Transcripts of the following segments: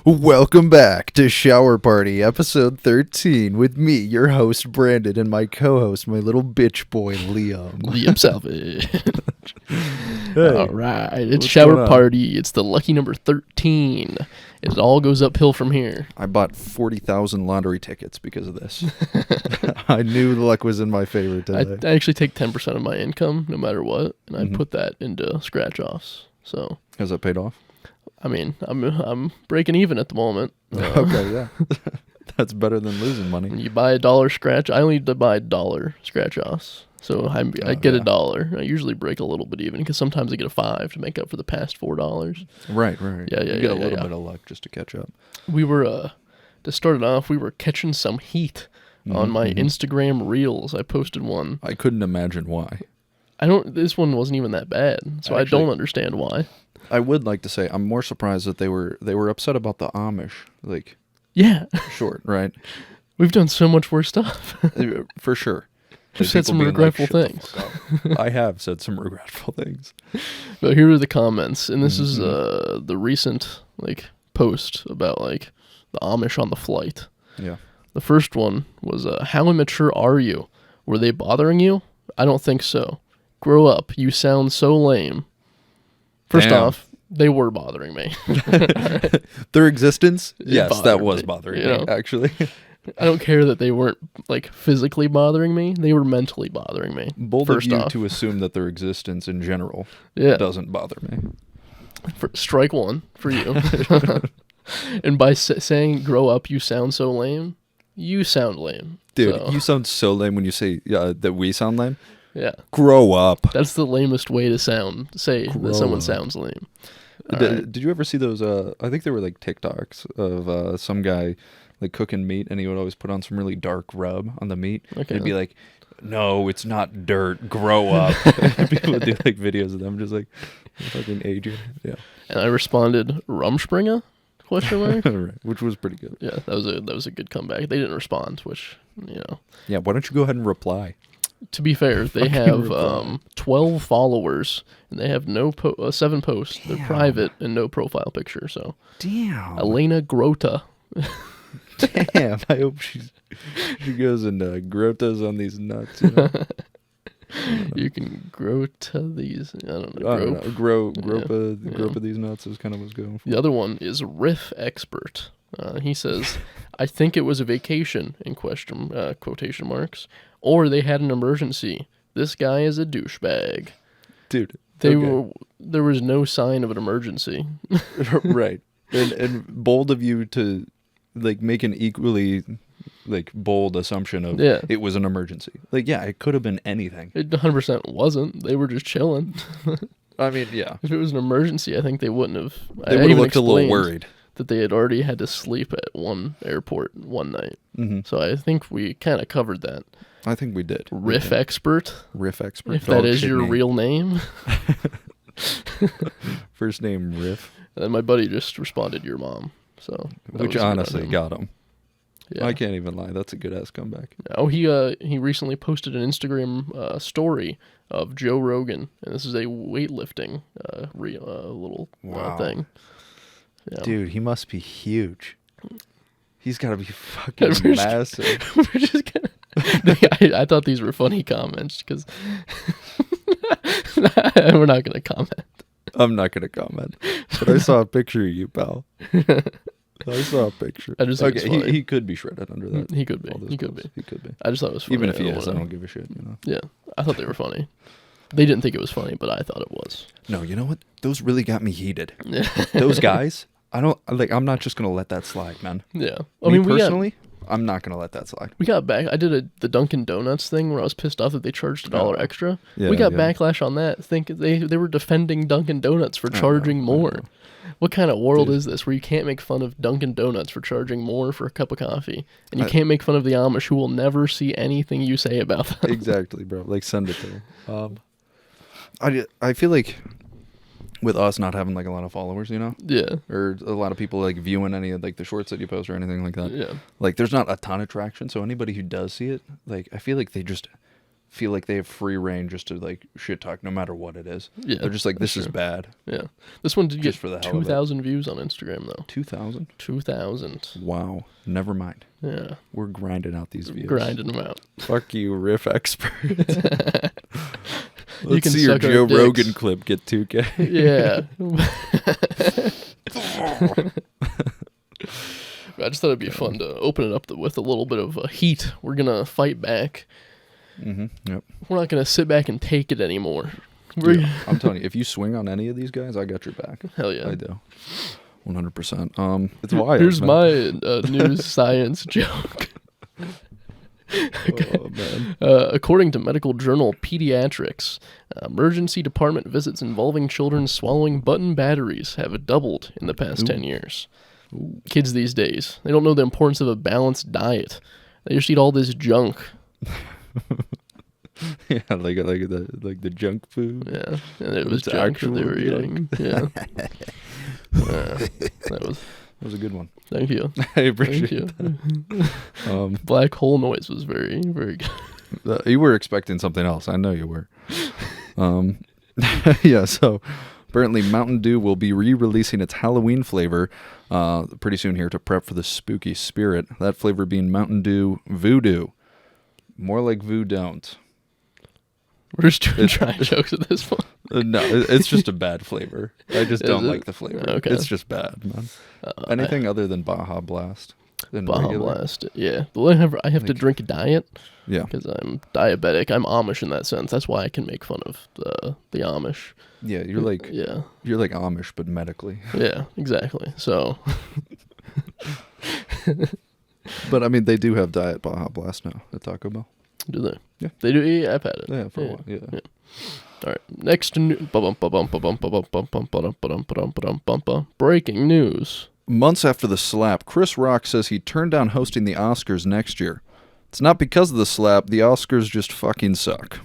Welcome back to Shower Party, episode 13, with me, your host, Brandon, and my co-host, my little bitch boy, Liam. Liam Salvage. Hey, all right, it's what's Shower going on? Party. It's the lucky number 13. It all goes uphill from here. I bought 40,000 lottery tickets because of this. I knew the luck was in my favor today. I actually take 10% of my income, no matter what, and I Mhm. put that into scratch-offs. So, Has that paid off? I mean, I'm breaking even at the moment. Okay, yeah. That's better than losing money. When you buy $1 scratch, I only need to buy $1 scratch-offs. So I get yeah. $1. I usually break a little bit even because sometimes I get a 5 to make up for the past $4. Right. Yeah, You get a little bit of luck just to catch up. We were to start it off, we were catching some heat on my Instagram Reels. I posted one. I couldn't imagine why. This one wasn't even that bad, so I don't understand why. I would like to say I'm more surprised that they were upset about the Amish, like, Yeah, short, right? we've done so much worse stuff. For sure. We've said some regretful things. I have said some regretful things. But here are the comments, and this is the recent post about the Amish on the flight. Yeah. The first one was, how immature are you? Were they bothering you? I don't think so. Grow up. You sound so lame. First Damn. off, they were bothering me. Their existence? Yes, bothered that was me, bothering you me, know? actually. I don't care that they weren't physically bothering me. They were mentally bothering me. Bold First of you off. to assume that their existence in general Yeah. doesn't bother me. Strike one for you. And by saying grow up, you sound so lame. You sound lame. Dude, So, you sound so lame when you say that we sound lame. yeah. Grow up. That's the lamest way to say Grow that someone up. sounds lame. Did you ever see those, I think they were TikToks of some guy cooking meat, and he would always put on some really dark rub on the meat. Okay. It'd be like, no, it's not dirt, grow up. People would do videos of them just fucking aging. Yeah. And I responded, Rumspringa? Question mark? Right, which was pretty good. Yeah, that was a good comeback. They didn't respond, which, Yeah, why don't you go ahead and reply? to be fair, they Fucking have reply. 12 followers, and they have 7 posts. Damn. They're private and no profile picture. So Damn. Elena Grota. Damn, I hope she goes and grotas on these nuts. You know? You can grow to these. I don't know. I don't know. Yeah. Gropa these nuts is kind of what's going for. The other one is Riff Expert. He says, I think it was a vacation, in quotation marks, or they had an emergency. This guy is a douchebag. Dude. There was no sign of an emergency. Right. And bold of you to make an equally bold assumption of it was an emergency. It could have been anything. It 100% wasn't. They were just chilling. I mean, yeah. If it was an emergency, I think they wouldn't have. They would have looked a little worried. That they had already had to sleep at one airport one night. Mm-hmm. So I think we kind of covered that. I think we did. Riff Expert, Riff Expert. if that is your real name. First name Riff. And then my buddy just responded, your mom. So Which honestly got him. Yeah. I can't even lie. That's a good ass comeback. Oh, he recently posted an Instagram story of Joe Rogan, and this is a weightlifting little thing. Yeah. Dude, he must be huge. He's got to be fucking massive. We're just gonna. I thought these were funny comments because we're not gonna comment. I'm not going to comment. But I saw a picture of you, pal. I saw a picture. I just think it's funny. He could be shredded under that. He could be. All those He could clothes. be. He could be. I just thought it was funny. Even if he is, I don't give a shit, you know? Yeah, I thought they were funny. They didn't think it was funny, but I thought it was. No, you know what? Those really got me heated. Yeah. Those guys, I'm not just going to let that slide, man. Yeah. Me personally, I'm not going to let that slide. We got back. I did the Dunkin' Donuts thing where I was pissed off that they charged $1 extra. Yeah, we got backlash on that. Think they were defending Dunkin' Donuts for charging more. What kind of world is this where you can't make fun of Dunkin' Donuts for charging more for a cup of coffee, and you can't make fun of the Amish who will never see anything you say about them? Exactly, bro. Send it to them. I feel like with us not having a lot of followers, you know? Yeah. Or a lot of people viewing any of the shorts that you post or anything like that. Yeah. There's not a ton of traction, so anybody who does see it, I feel like they just feel like they have free reign just to like shit talk no matter what it is. Yeah, they're just like, this is bad. Yeah, this one did get for the hell 2,000 views on Instagram though. 2,000? 2,000. Wow. Never mind. Yeah, we're grinding out these views. Grinding them out. Fuck you, riff expert. You Let's can see your suck our Joe dicks. Rogan clip get 2K. Yeah. I just thought it'd be fun to open it up with a little bit of heat. We're gonna fight back. Yep. We're not gonna sit back and take it anymore. Yeah, I'm telling you, if you swing on any of these guys, I got your back. Hell yeah, I do. 100%. It's wild. Here's man. my news science joke. Okay. Oh, man. According to medical journal Pediatrics, emergency department visits involving children swallowing button batteries have doubled in the past 10 years. Ooh. Kids these days, they don't know the importance of a balanced diet. They just eat all this junk. Yeah, like the junk food. Yeah, and it was junk that they were eating. Yeah. That was a good one. Thank you. I appreciate it. Black hole noise was very, very good. You were expecting something else. I know you were. Yeah, so apparently Mountain Dew will be re-releasing its Halloween flavor pretty soon here to prep for the spooky spirit. That flavor being Mountain Dew Voodoo. More like Voo Don't. We're just trying jokes at this point. No, it's just a bad flavor. I just don't like the flavor. Okay. It's just bad, man. Anything other than Baja Blast. Baja Blast, yeah. But I have to drink a diet. Yeah. Because I'm diabetic. I'm Amish in that sense. That's why I can make fun of the Amish. Yeah, you're like Amish, but medically. Yeah, exactly. So. But I mean, they do have Diet Baja Blast now at Taco Bell. Do they? Yeah. They do? Yeah, I've had it. Yeah, for a while. Yeah. All right. Next breaking news. Months after the slap, Chris Rock says he turned down hosting the Oscars next year. It's not because of the slap. The Oscars just fucking suck.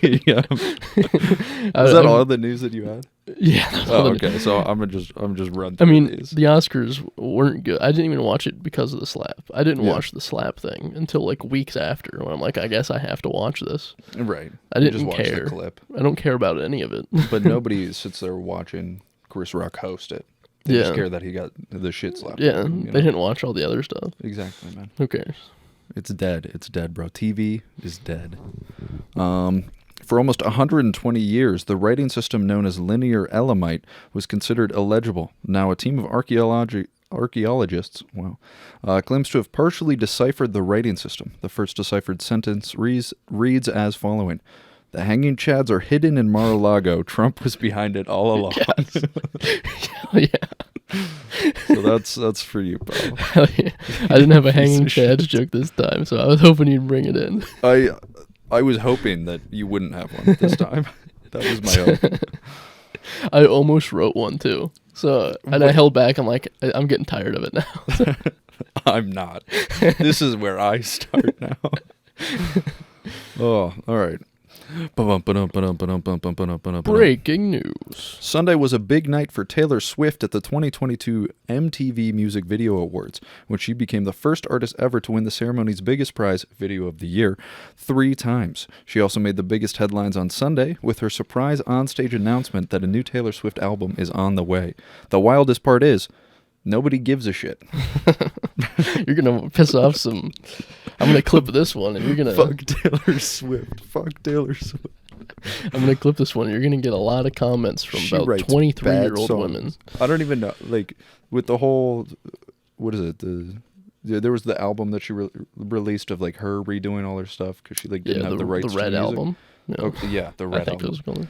Yeah. Is that all the news that you had? Yeah. Oh, okay. So I'm just run through I mean, these. the Oscars weren't good. I didn't even watch it because of the slap. I didn't watch the slap thing until like weeks after when I'm like, I guess I have to watch this. Right. I didn't just care. Watch the clip. I don't care about any of it. But nobody sits there watching Chris Rock host it. They just care that he got the shit slapped. Yeah, they didn't watch all the other stuff. Exactly, man. Who cares? It's dead. It's dead, bro. TV is dead. For almost 120 years, the writing system known as linear Elamite was considered illegible. Now, a team of archaeologists claims to have partially deciphered the writing system. The first deciphered sentence reads as following. The hanging chads are hidden in Mar-a-Lago. Trump was behind it all along. Yes. Hell yeah. So that's for you, bro. Hell yeah. I didn't have a hanging chads joke this time, so I was hoping you'd bring it in. I was hoping that you wouldn't have one this time. That was my hope. I almost wrote one too. So, and I held back. I'm like, I'm getting tired of it now. I'm not. This is where I start now. Oh, all right. Breaking news. Sunday was a big night for Taylor Swift at the 2022 MTV Music Video Awards, when she became the first artist ever to win the ceremony's biggest prize, Video of the Year, 3 times. She also made the biggest headlines on Sunday with her surprise onstage announcement that a new Taylor Swift album is on the way. The wildest part is, nobody gives a shit. You're going to piss off some... I'm going to clip this one, and you're going to... Fuck Taylor Swift. Fuck Taylor Swift. I'm going to clip this one. You're going to get a lot of comments from about 23-year-old women. I don't even know. Like, with the whole... What is it? There was the album that she released of, like, her redoing all her stuff because she, like, didn't have the rights to the Red album. Yeah. Okay, yeah, the Red album. I think it was called.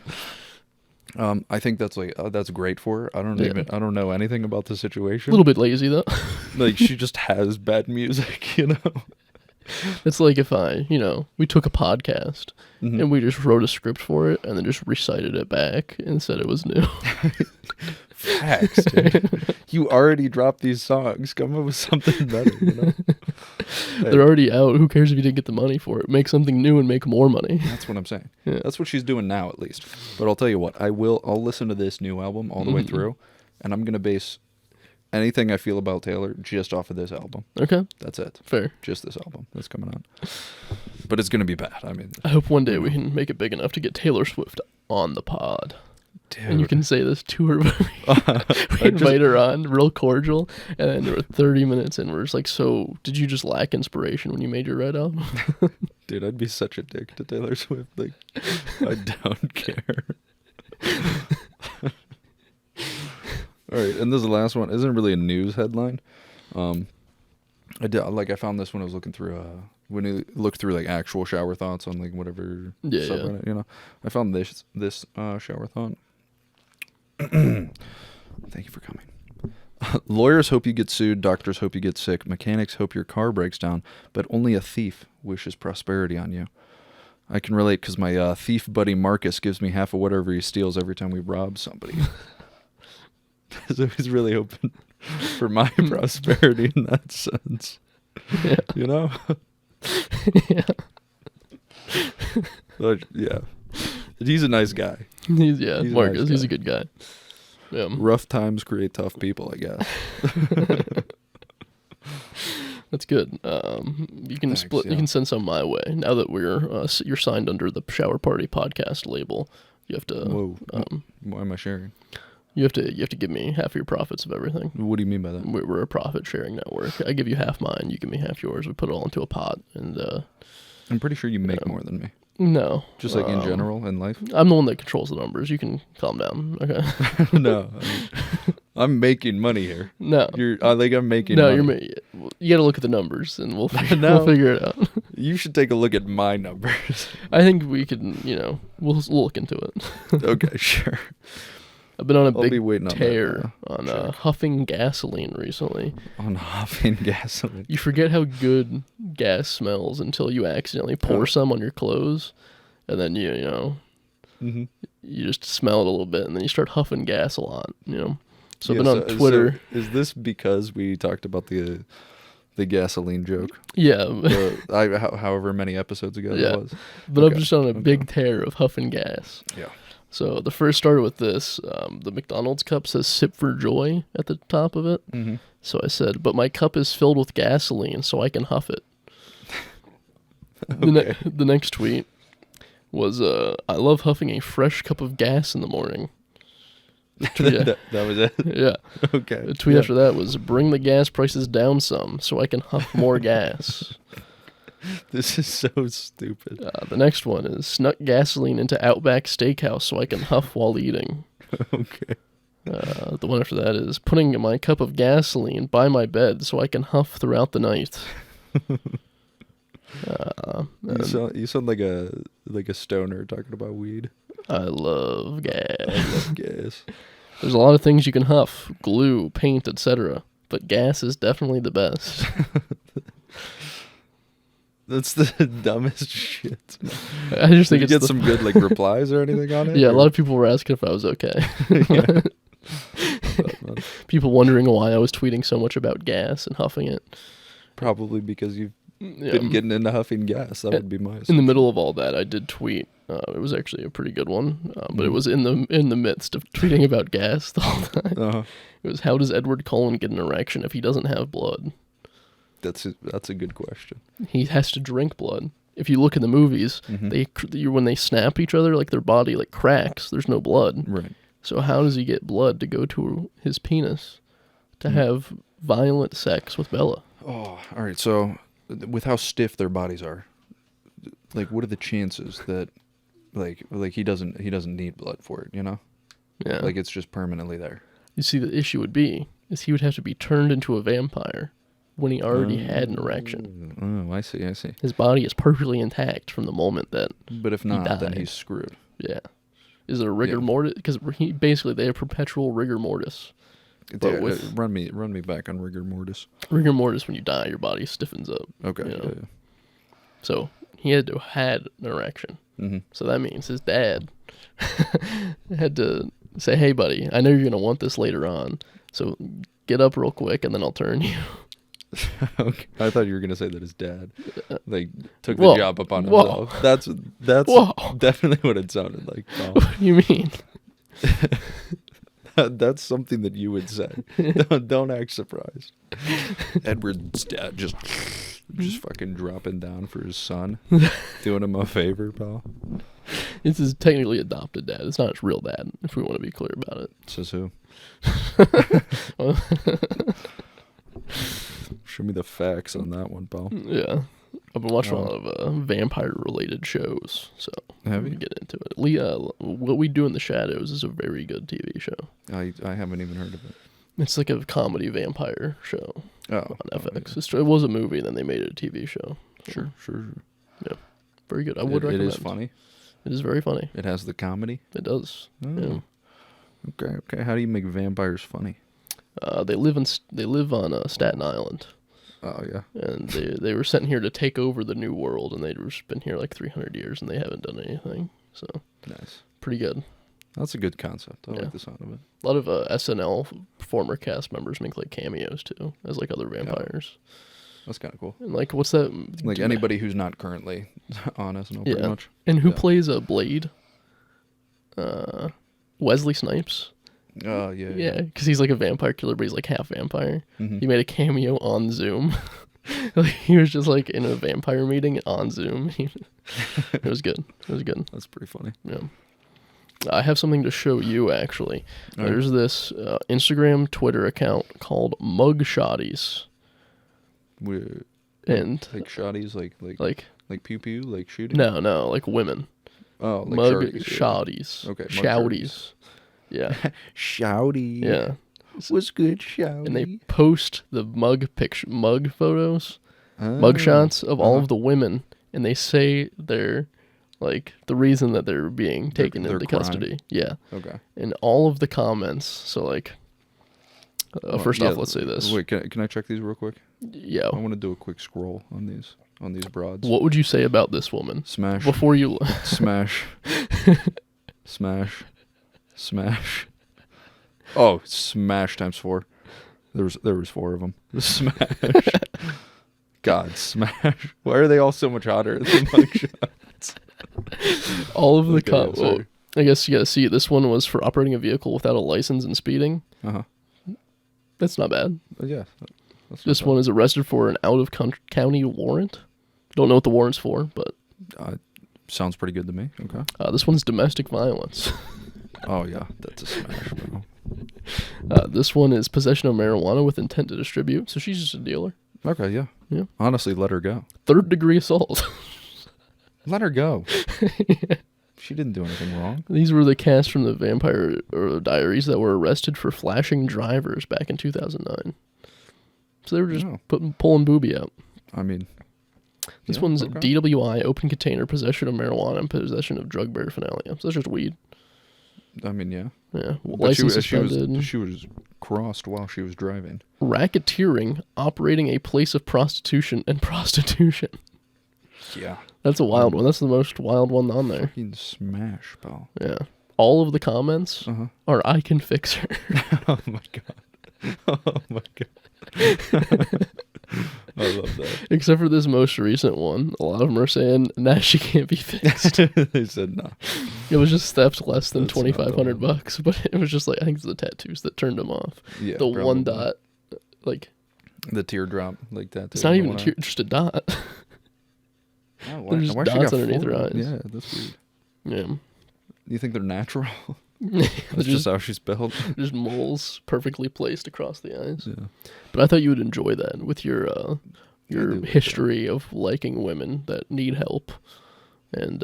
I think that's like that's great for her. I don't know anything about the situation. A little bit lazy though. Like she just has bad music, you know. It's like if we took a podcast and we just wrote a script for it and then just recited it back and said it was new. Facts, dude. You already dropped these songs. Come up with something better, you know? Hey. They're already out. Who cares if you didn't get the money for it? Make something new and make more money. That's what I'm saying. Yeah. That's what she's doing now, at least. But I'll tell you what, I'll listen to this new album all the way through, and I'm going to base anything I feel about Taylor just off of this album. Okay. That's it. Fair. Just this album that's coming out. But it's going to be bad. I mean, I hope one day we can make it big enough to get Taylor Swift on the pod. dude. And you can say this to her. We invite her on, real cordial, and then we're 30 minutes in. We're just like, so did you just lack inspiration when you made your Red album? Dude, I'd be such a dick to Taylor Swift. Like, I don't care. All right, and this is the last one. Isn't really a news headline. I found this when I was looking through when you look through like actual shower thoughts on like whatever subreddit, you know. I found this shower thought. Thank you for coming. Lawyers hope you get sued, doctors hope you get sick, mechanics hope your car breaks down, but only a thief wishes prosperity on you. I can relate because my thief buddy Marcus gives me half of whatever he steals every time we rob somebody. So he's really hoping for my prosperity in that sense. Yeah. You know? Yeah. But, yeah. He's a nice guy. He's Marcus. Nice He's guy. a good guy. Yeah. Rough times create tough people, I guess. That's good. You can Thanks, split. yeah. You can send some my way. Now that you're signed under the Shower Party podcast label, you have to. Whoa. Why am I sharing? You have to give me half of your profits of everything. What do you mean by that? We're a profit sharing network. I give you half mine. You give me half yours. We put it all into a pot, and I'm pretty sure you make more than me. no, Just like in general in life? I'm the one that controls the numbers. You can calm down. Okay. No. I'm making money here. No. I'm making No, money. you got to look at the numbers, and we'll No. we'll figure it out. You should take a look at my numbers. I think we could, we'll look into it. Okay, sure. I've been on a I'll be big waiting on tear that, on huffing gasoline recently. On huffing gasoline. You forget how good gas smells until you accidentally pour some on your clothes, and then Mm-hmm. you just smell it a little bit, and then you start huffing gas a lot. So I've Yeah, been on Twitter. So is this because we talked about the gasoline joke? Yeah, However many episodes ago Yeah. that was. but Okay, I'm just on a big tear of huffing gas. Yeah. So the first started with this. The McDonald's cup says "Sip for Joy" at the top of it. Mm-hmm. So I said, "But my cup is filled with gasoline, so I can huff it." Okay. The next tweet was, "I love huffing a fresh cup of gas in the morning." Yeah. that was it? Yeah. Okay. The tweet Yeah. after that was, "Bring the gas prices down some, so I can huff more gas." This is so stupid. The next one is, "Snuck gasoline into Outback Steakhouse so I can huff while eating." Okay. The one after that is, "Putting my cup of gasoline by my bed so I can huff throughout the night." You sound like a stoner talking about weed. I love gas. I love gas. There's a lot of things you can huff, glue, paint, etc. But gas is definitely the best. That's the dumbest shit. I just think Did you it's get some good like replies or anything on it? Yeah, a or- lot of people were asking if I was okay. Yeah. People wondering why I was tweeting so much about gas and huffing it. Probably because you've Yeah. been getting into huffing gas. That would be my In the middle of all that, I did tweet. It was actually a pretty good one, but it was in the midst of tweeting about gas the whole time. Uh-huh. It was, "How does Edward Cullen get an erection if he doesn't have blood? That's a good question. He has to drink blood. If you look in the movies, when they snap each other, like their body like cracks. There's no blood. Right. So how does he get blood to go to his penis to have violent sex with Bella? Oh, all right. So, with how stiff their bodies are, like, what are the chances that, like he doesn't need blood for it? You know, Yeah. like it's just permanently there. You see, the issue would be is he would have to be turned into a vampire when he already had an erection. Oh, I see. His body is perfectly intact from the moment that. But if not, then died. he's screwed. Yeah. Is there a rigor mortis? Because they have perpetual rigor mortis. But Yeah, with run me back on rigor mortis. rigor mortis, when you die, your body stiffens up. Okay. You know? Yeah. So he had to have had an erection. Mm-hmm. So that means his dad had to say, "Hey, buddy, I know you're going to want this later on. So get up real quick and then I'll turn you." Okay. I thought you were gonna say that his dad like took Whoa. the job upon Whoa. himself. That's Whoa. definitely what it sounded like. Paul. What do you mean? That's something that you would say. Don't act surprised. Edward's dad just fucking dropping down for his son, doing him a favor, pal. This is technically adopted dad. It's not his real dad, if we want to be clear about it. Says who? Show me the facts on that one, pal. Yeah. I've been watching a lot of vampire-related shows, so Have we you? get into it. Leah, What We Do in the Shadows is a very good TV show. I haven't even heard of it. It's like a comedy vampire show Oh, on FX. yeah. It was a movie, and then they made it a TV show. Sure. Yeah, very good. I would recommend. It is funny. It is very funny. It has the comedy. It does. Oh. Yeah. Okay. How do you make vampires funny? They live on Staten Island, Oh yeah. and they were sent here to take over the new world, and they've just been here like 300 years, and they haven't done anything. So Nice. pretty good. That's a good concept. I Yeah. like the sound of it. A lot of SNL former cast members make like cameos too, as like other vampires. That's kind of cool. And like, what's that? Like anybody who's not currently on SNL, pretty Yeah. much. And who Yeah. plays a Blade? Wesley Snipes. Oh yeah. Yeah, because he's like a vampire killer, but he's like half vampire. Mhm. He made a cameo on Zoom. Like, he was just like in a vampire meeting on Zoom. It was good. It was good. That's pretty funny. Yeah. I have something to show you actually. All right. There's this Instagram, Twitter account called Mug Shotties, We and like shotties, like pew pew, like shooting. no, like women. Oh, like Mug sharkies, yeah. Shotties. Okay, mug Shouties. Yeah. Shouty. Yeah. What's good, shouty? And they post the mug photos, mug shots of all of the women, and they say they're like the reason that they're being taken their into crime. custody. Yeah. Okay. And all of the comments. So like, first Yeah, off, let's say this. Wait, can I check these real quick? I Yo, want to do a quick scroll on these broads. what would you say about this woman Smash. before you? Smash. Smash. Smash. Oh, smash times 4. There was 4 of them. Smash. God, smash. Why are they all so much hotter than mugshots? All of the Okay, yeah, sorry. I guess you gotta see. This one was for operating a vehicle without a license and speeding. Uh-huh. That's not bad. Yeah. That's This one is arrested for an out-of-county warrant. Don't know what the warrant's for, but sounds pretty good to me. Okay. this one's domestic violence. Oh, yeah. That's a smash, bro. This one is possession of marijuana with intent to distribute. So she's just a dealer. Okay, yeah. Yeah. Honestly, let her go. Third-degree assault. Let her go. She didn't do anything wrong. These were the cast from the Vampire Diaries that were arrested for flashing drivers back in 2009. So they were just Oh. pulling booby out. I mean, This yeah, one's okay. DWI, open container, possession of marijuana, and possession of drug paraphernalia. So that's just weed. I mean, yeah. Yeah. But License she suspended. was crossed while she was driving. Racketeering, operating a place of prostitution and prostitution. Yeah. That's a wild one. That's the most wild one on there. Fucking smash, pal. Yeah. All of the comments Uh-huh. are I can fix her. Oh my god. Oh my god. I love that. Except for this most recent one. A lot of them are saying, nah, she can't be fixed. They said no. It was just theft less than That's not the $2,500, but it was just like, I think it's the tattoos that turned him off. Yeah. The one probably. dot, like, The teardrop, like that. it's not even a tear, just a dot. Oh, why, There's just why she dots got underneath her 4? eyes. Yeah, that's weird. Yeah. You think they're natural? They're That's just how she's built. just moles perfectly placed across the eyes. Yeah. But I thought you would enjoy that with your do like history of liking women that need help and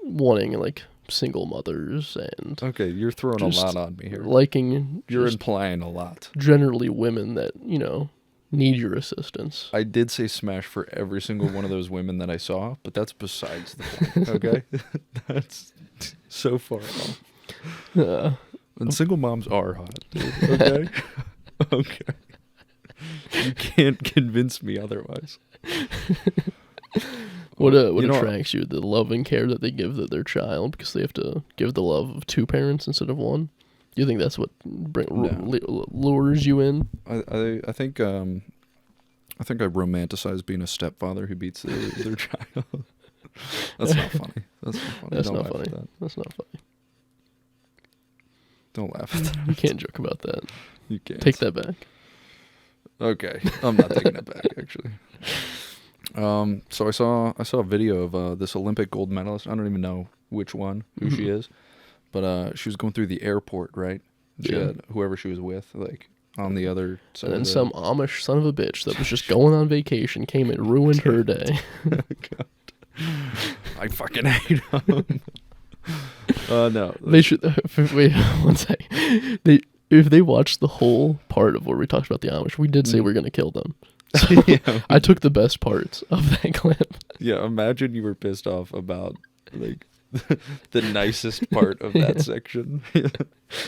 wanting like single mothers and Okay, you're throwing a Just lot on me here. liking You're just implying a lot. generally women that, need your assistance. I did say smash for every single one of those women that I saw, but that's besides the point, okay? That's so far off. And single moms are hot, dude, okay? Okay. You can't convince me otherwise. What You know- attracts you? The love and care that they give their child because they have to give the love of 2 parents instead of 1? Do you think that's what lures you in? I think I romanticize being a stepfather who beats their child. That's not funny. That's not funny. That's Don't not laugh at funny. that. That's not funny. Don't laugh at that. You can't joke about that. You can't. Take that back. Okay, I'm not taking it back, actually. So I saw a video of this Olympic gold medalist. I don't even know which one, who she is, but she was going through the airport, right? She had whoever she was with, like, on the other side. And then some Amish son of a bitch that was just going on vacation came and ruined her day. God. I fucking hate them. No. They should wait one sec. If they watched the whole part of where we talked about the Amish, we did say we we're gonna kill them. So I took the best parts of that clip. Yeah, imagine you were pissed off about like the nicest part of that section. All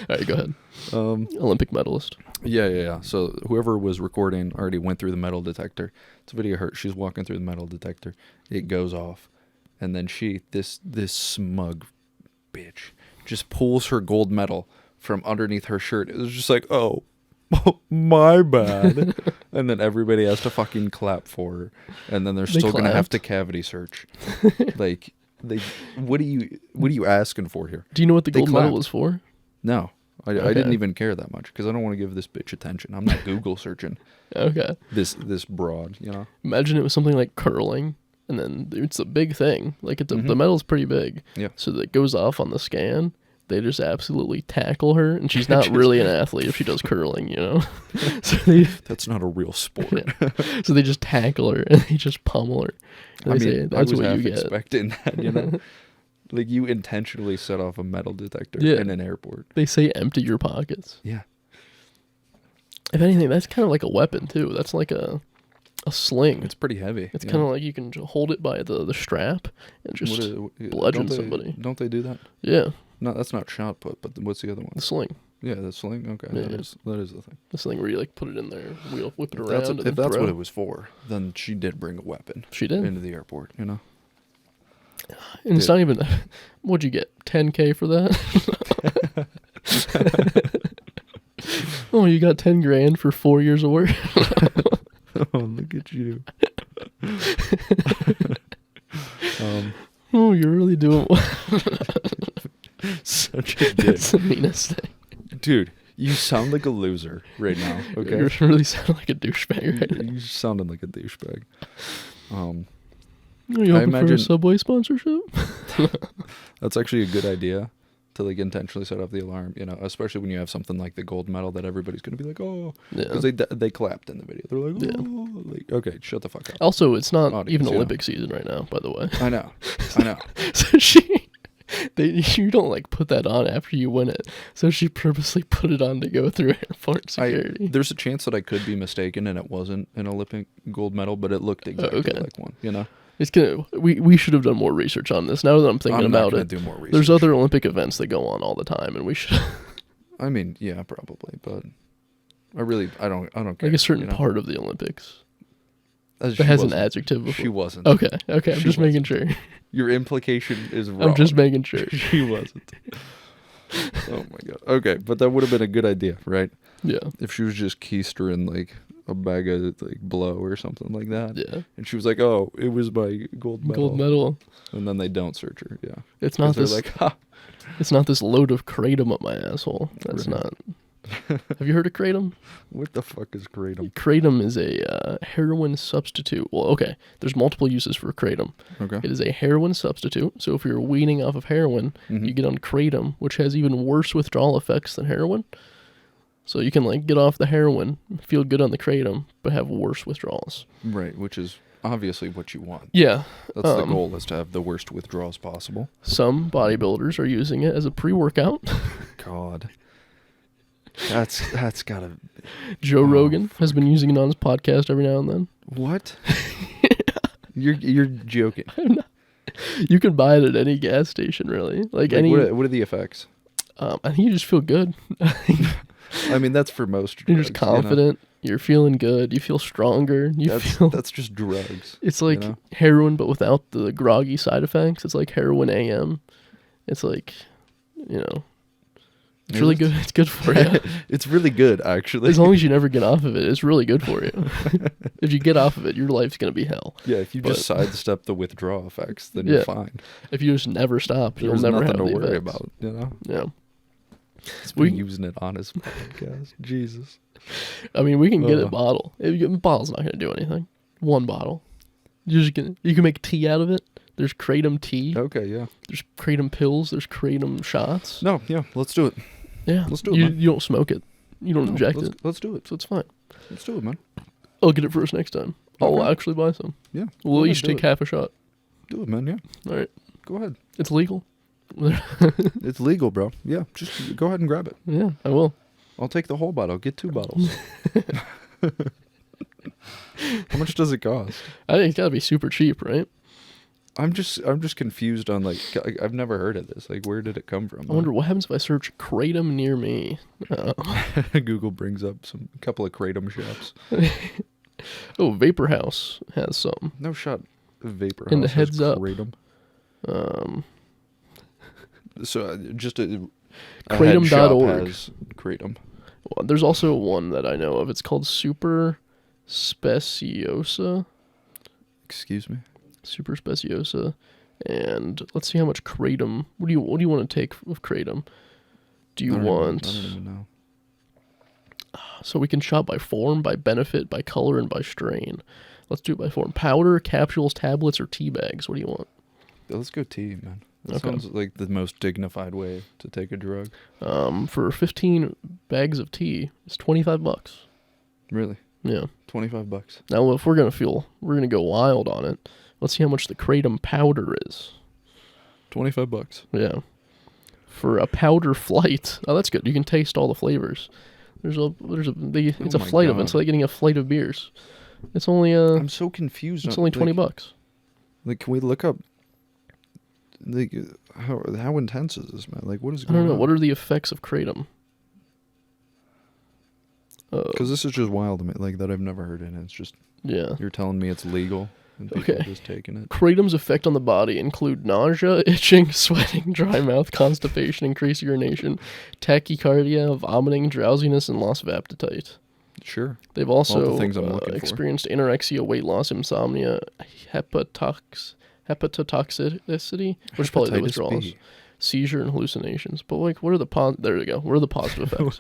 right, go ahead. Olympic medalist. Yeah. So whoever was recording already went through the metal detector. It's a video of her. She's walking through the metal detector. It goes off, and then this smug bitch just pulls her gold medal from underneath her shirt. It was just like, oh my bad. And then everybody has to fucking clap for her, and then they're still gonna have to cavity search. Like, what are you asking for here? Do you know what the gold medal was for? No, I didn't even care that much because I don't want to give this bitch attention. I'm not Google searching. Okay. This broad, you know. Imagine it was something like curling, and then it's a big thing. Like the medal's pretty big. Yeah. So that goes off on the scan. They just absolutely tackle her, and she's not really an athlete if she does curling, you know. So that's not a real sport. Yeah. So they just tackle her and they just pummel her. I mean, that's what you get. Expecting that, you know. Like, you intentionally set off a metal detector in an airport. They say empty your pockets. Yeah. If anything, that's kind of like a weapon too. That's like a sling. It's pretty heavy. It's kind of like you can hold it by the strap and just bludgeon somebody. Don't they do that? Yeah. No, that's not shot put, but what's the other one? The sling. Yeah, the sling. Okay, Yeah. that is the thing. The sling where you like put it in there, whip it around. If that's what it was for, then she did bring a weapon. She did into the airport, you know. And it's not even. What'd you get? 10K for that? Oh, you got 10 grand for 4 years of work. Oh, look at you. Oh, you're really doing well. Such a dick. That's the meanest thing. Dude, you sound like a loser right now, okay? You really sound like a douchebag right now. You sounded like a douchebag. Are you hoping for a Subway sponsorship? That's actually a good idea to, like, intentionally set off the alarm, you know, especially when you have something like the gold medal that everybody's going to be like, oh, because they clapped in the video. They're like, oh, like, okay, shut the fuck up. Also, it's not even Olympic season right now, by the way. I know. So you don't like put that on after you win it. So she purposely put it on to go through airport security. There's a chance that I could be mistaken and it wasn't an Olympic gold medal, but it looked exactly like one, you know? We should have done more research on this. Now that I'm thinking about it, do more research. There's other Olympic events that go on all the time, and we should. I mean, yeah, probably, but I don't care. Like a certain part of the Olympics that has an adjective before. She wasn't. Okay, I'm just making sure. Your implication is wrong. I'm just making sure. She wasn't. Oh my god. Okay, but that would have been a good idea, right? Yeah. If she was just keistering like a bag of like blow or something like that. Yeah. And she was like, "Oh, it was my gold medal." Gold medal. And then they don't search her. Yeah. It's not this. Like, ha. It's not this load of kratom up my asshole. That's not. Have you heard of kratom? What the fuck is kratom? Kratom is a heroin substitute. Well, okay. There's multiple uses for kratom. Okay. It is a heroin substitute. So if you're weaning off of heroin, you get on kratom, which has even worse withdrawal effects than heroin. So you can like get off the heroin, feel good on the kratom, but have worse withdrawals. Right, which is obviously what you want. Yeah. That's the goal, is to have the worst withdrawals possible. Some bodybuilders are using it as a pre-workout. God. That's gotta... Joe Rogan has been using it on his podcast every now and then. What? You're joking. I'm not. You can buy it at any gas station, really. Like any. What are the effects? I think you just feel good. I mean, that's for most drugs. You're just confident. You know? You're feeling good. You feel stronger. That's just drugs. It's like heroin, but without the groggy side effects. It's like heroin AM. It's like, it's really good. It's good for you. It's really good, actually. As long as you never get off of it, it's really good for you. If you get off of it, your life's going to be hell. Yeah, if you just sidestep the withdrawal effects, then you're fine. If you just never stop, you'll never have the nothing to worry effects. about, you know? Yeah. He's been using it on his podcast. Jesus. I mean, we can get a bottle. Bottle's not going to do anything. One bottle. You can make tea out of it. There's kratom tea. Okay, yeah. There's kratom pills. There's kratom shots. No, yeah, let's do it. Yeah. Let's do it, man. You don't smoke it. You don't inject it. Let's do it. So it's fine. Let's do it, man. I'll get it for us next time. I'll Okay. actually buy some. Yeah. We'll each take half a shot. Do it, man, yeah. All right. Go ahead. It's legal. It's legal, bro. Yeah, just go ahead and grab it. Yeah, I will. I'll take the whole bottle. Get 2 bottles. How much does it cost? I think it's got to be super cheap, right? I'm just confused on, like, I've never heard of this. Like, where did it come from? I wonder what happens if I search kratom near me. Google brings up a couple of kratom shops. Oh, Vapor House has some. No shot. Vapor House In the has heads up. kratom. So just a Kratom.org. head shop has kratom. Well, there's also one that I know of. It's called Super Speciosa. Excuse me. Super Speciosa. And let's see how much kratom. What do you want to take of kratom? Do you want? I don't even know. So we can shop by form, by benefit, by color, and by strain. Let's do it by form. Powder, capsules, tablets, or tea bags. What do you want? Yeah, let's go tea, man. That Okay. sounds like the most dignified way to take a drug. For 15 bags of tea, it's $25. Really? Yeah. $25. Now, if we're gonna go wild on it. Let's see how much the kratom powder is. $25. Yeah. For a powder flight, oh, that's good. You can taste all the flavors. It's a my flight of God. it. It's like getting a flight of beers. It's only I'm so confused. It's only $20. Like, can we look up? Like, how intense is this, man? Like, what is I going on? don't know. What are the effects of kratom? Because this is just wild to me. Like, that I've never heard it. It's just Yeah. you're telling me it's legal and people Okay. are just taking it. Kratom's effect on the body include nausea, itching, sweating, dry mouth, constipation, increased urination, tachycardia, vomiting, drowsiness, and loss of appetite. Sure. They've also All the things I'm looking for. experienced anorexia, weight loss, insomnia, hepatotoxicity, which is probably the Hepatitis withdrawals, B. seizure, and hallucinations. But like, what are the there you go. What are the positive effects?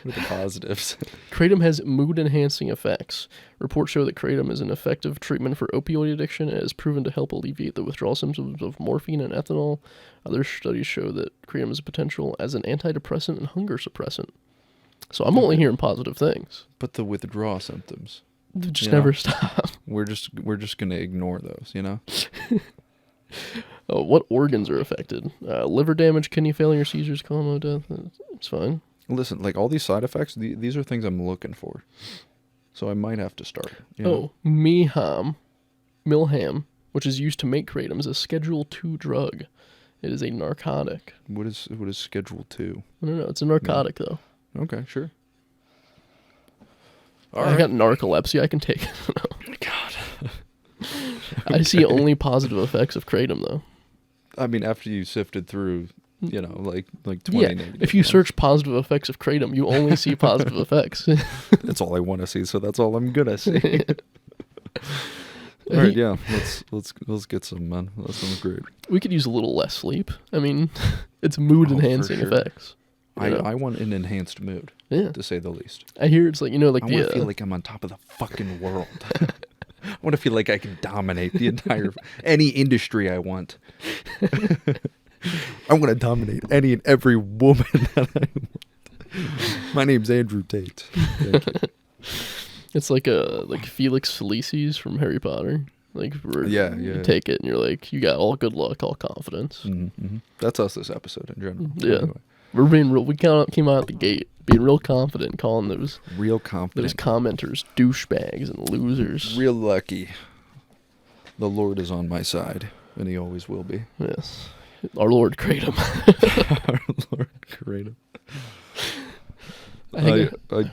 With the positives. Kratom has mood-enhancing effects. Reports show that kratom is an effective treatment for opioid addiction and is proven to help alleviate the withdrawal symptoms of morphine and ethanol. Other studies show that kratom has potential as an antidepressant and hunger suppressant. So I'm only hearing positive things. But the withdrawal symptoms, Just You never know? stop. we're just gonna ignore those, you know? What organs are affected? Liver damage, kidney failure, seizures, coma, death. It's fine. Listen, like all these side effects, these are things I'm looking for. So I might have to start. You know? Milham, which is used to make kratom, is a Schedule II drug. It is a narcotic. What is Schedule 2? I don't know. It's a narcotic, though. Okay, sure. I got narcolepsy. I can take it. God. I see only positive effects of kratom, though. I mean, after you sifted through, you know, like 20 Yeah, negative if you ones. search positive effects of kratom, you only see positive effects. That's all I want to see, so that's all I'm gonna see. All right, yeah, let's get some, man. That sounds great. We could use a little less sleep. I mean, it's mood-enhancing sure. effects. You know? I want an enhanced mood, Yeah. to say the least. I hear it's like, you know, like I the... want to feel like I'm on top of the fucking world. I want to feel like I can dominate the entire any industry I want. I want to dominate any and every woman that I want. My name's Andrew Tate. Thank you. It's like Felix Felicis from Harry Potter. Like, where Yeah, you yeah. take it and you're like, you got all good luck, all confidence. Mm-hmm. That's us this episode in general. Yeah. Anyway, We're being real. We came out the gate being real confident, calling those real confident. commenters douchebags and losers. Real lucky. The Lord is on my side, and he always will be. Yes, our Lord Kratom. Our Lord created. I think I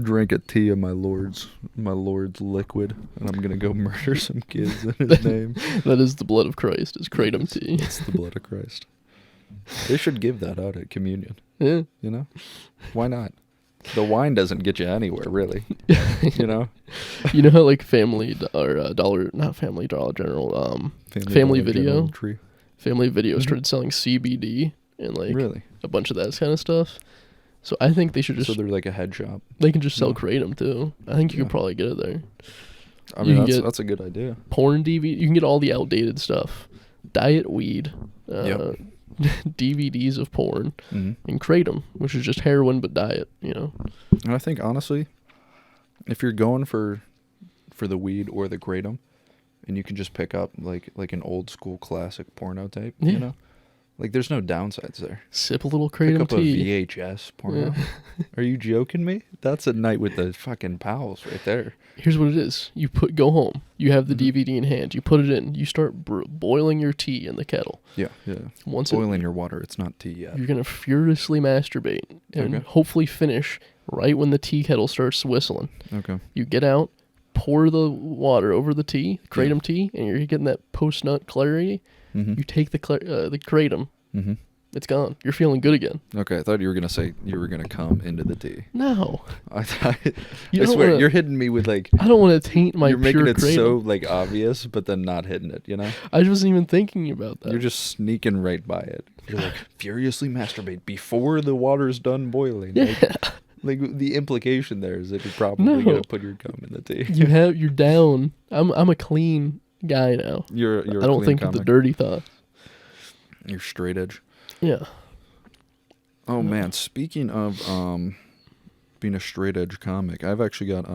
drank a tea of my Lord's liquid, and I'm gonna go murder some kids in his name. that is the blood of Christ. Is Kratom tea? It's the blood of Christ. They should give that out at communion. Yeah. You know, why not? The wine doesn't get you anywhere, really. You know, You know how like Family not Family Dollar General, Family Dollar Video? General Tree. Family Video Mm-hmm. started selling CBD and like Really? a bunch of that kind of stuff. So I think they should just So they're like a head shop. they can just sell Yeah. Kratom too. I think you Yeah. could probably get it there. I You mean, can get that's a good idea. porn DVD. You can get all the outdated stuff. Diet weed. Yep. DVDs of porn Hmm. and Kratom, which is just heroin but diet. You know. And I think honestly, if you're going for the weed or the kratom, and you can just pick up like an old school classic porno tape, Yeah. you know, like there's no downsides there. Sip a little Pick Kratom up tea. a VHS porno. Yeah. Are you joking me? That's a night with the fucking pals right there. Here's what it is. You go home. You have the Mhm. DVD in hand. You put it in. You start boiling your tea in the kettle. Yeah. Once Boiling your water. It's not tea yet. you're going to furiously masturbate and Okay. hopefully finish right when the tea kettle starts whistling. Okay. You get out, pour the water over the tea, Kratom tea, and you're getting that post-nut clarity. Mm-hmm. You take the Kratom. Mm-hmm. It's gone. You're feeling good again. Okay, I thought you were gonna say you were gonna come into the tea. No. I thought. You I don't swear, wanna- you're hitting me with like. I don't want to taint my You're making pure it Kratom. so like obvious, but then not hitting it. You know. I wasn't even thinking about that. You're just sneaking right by it. You're like furiously masturbate before the water's done boiling. yeah. Like the implication there is that you're probably No. gonna put your cum in the tea. You're down. I'm a clean guy now. You're. I don't think of the dirty thoughts. You're straight edge. Yeah. Oh man, speaking of being a straight edge comic, I've actually got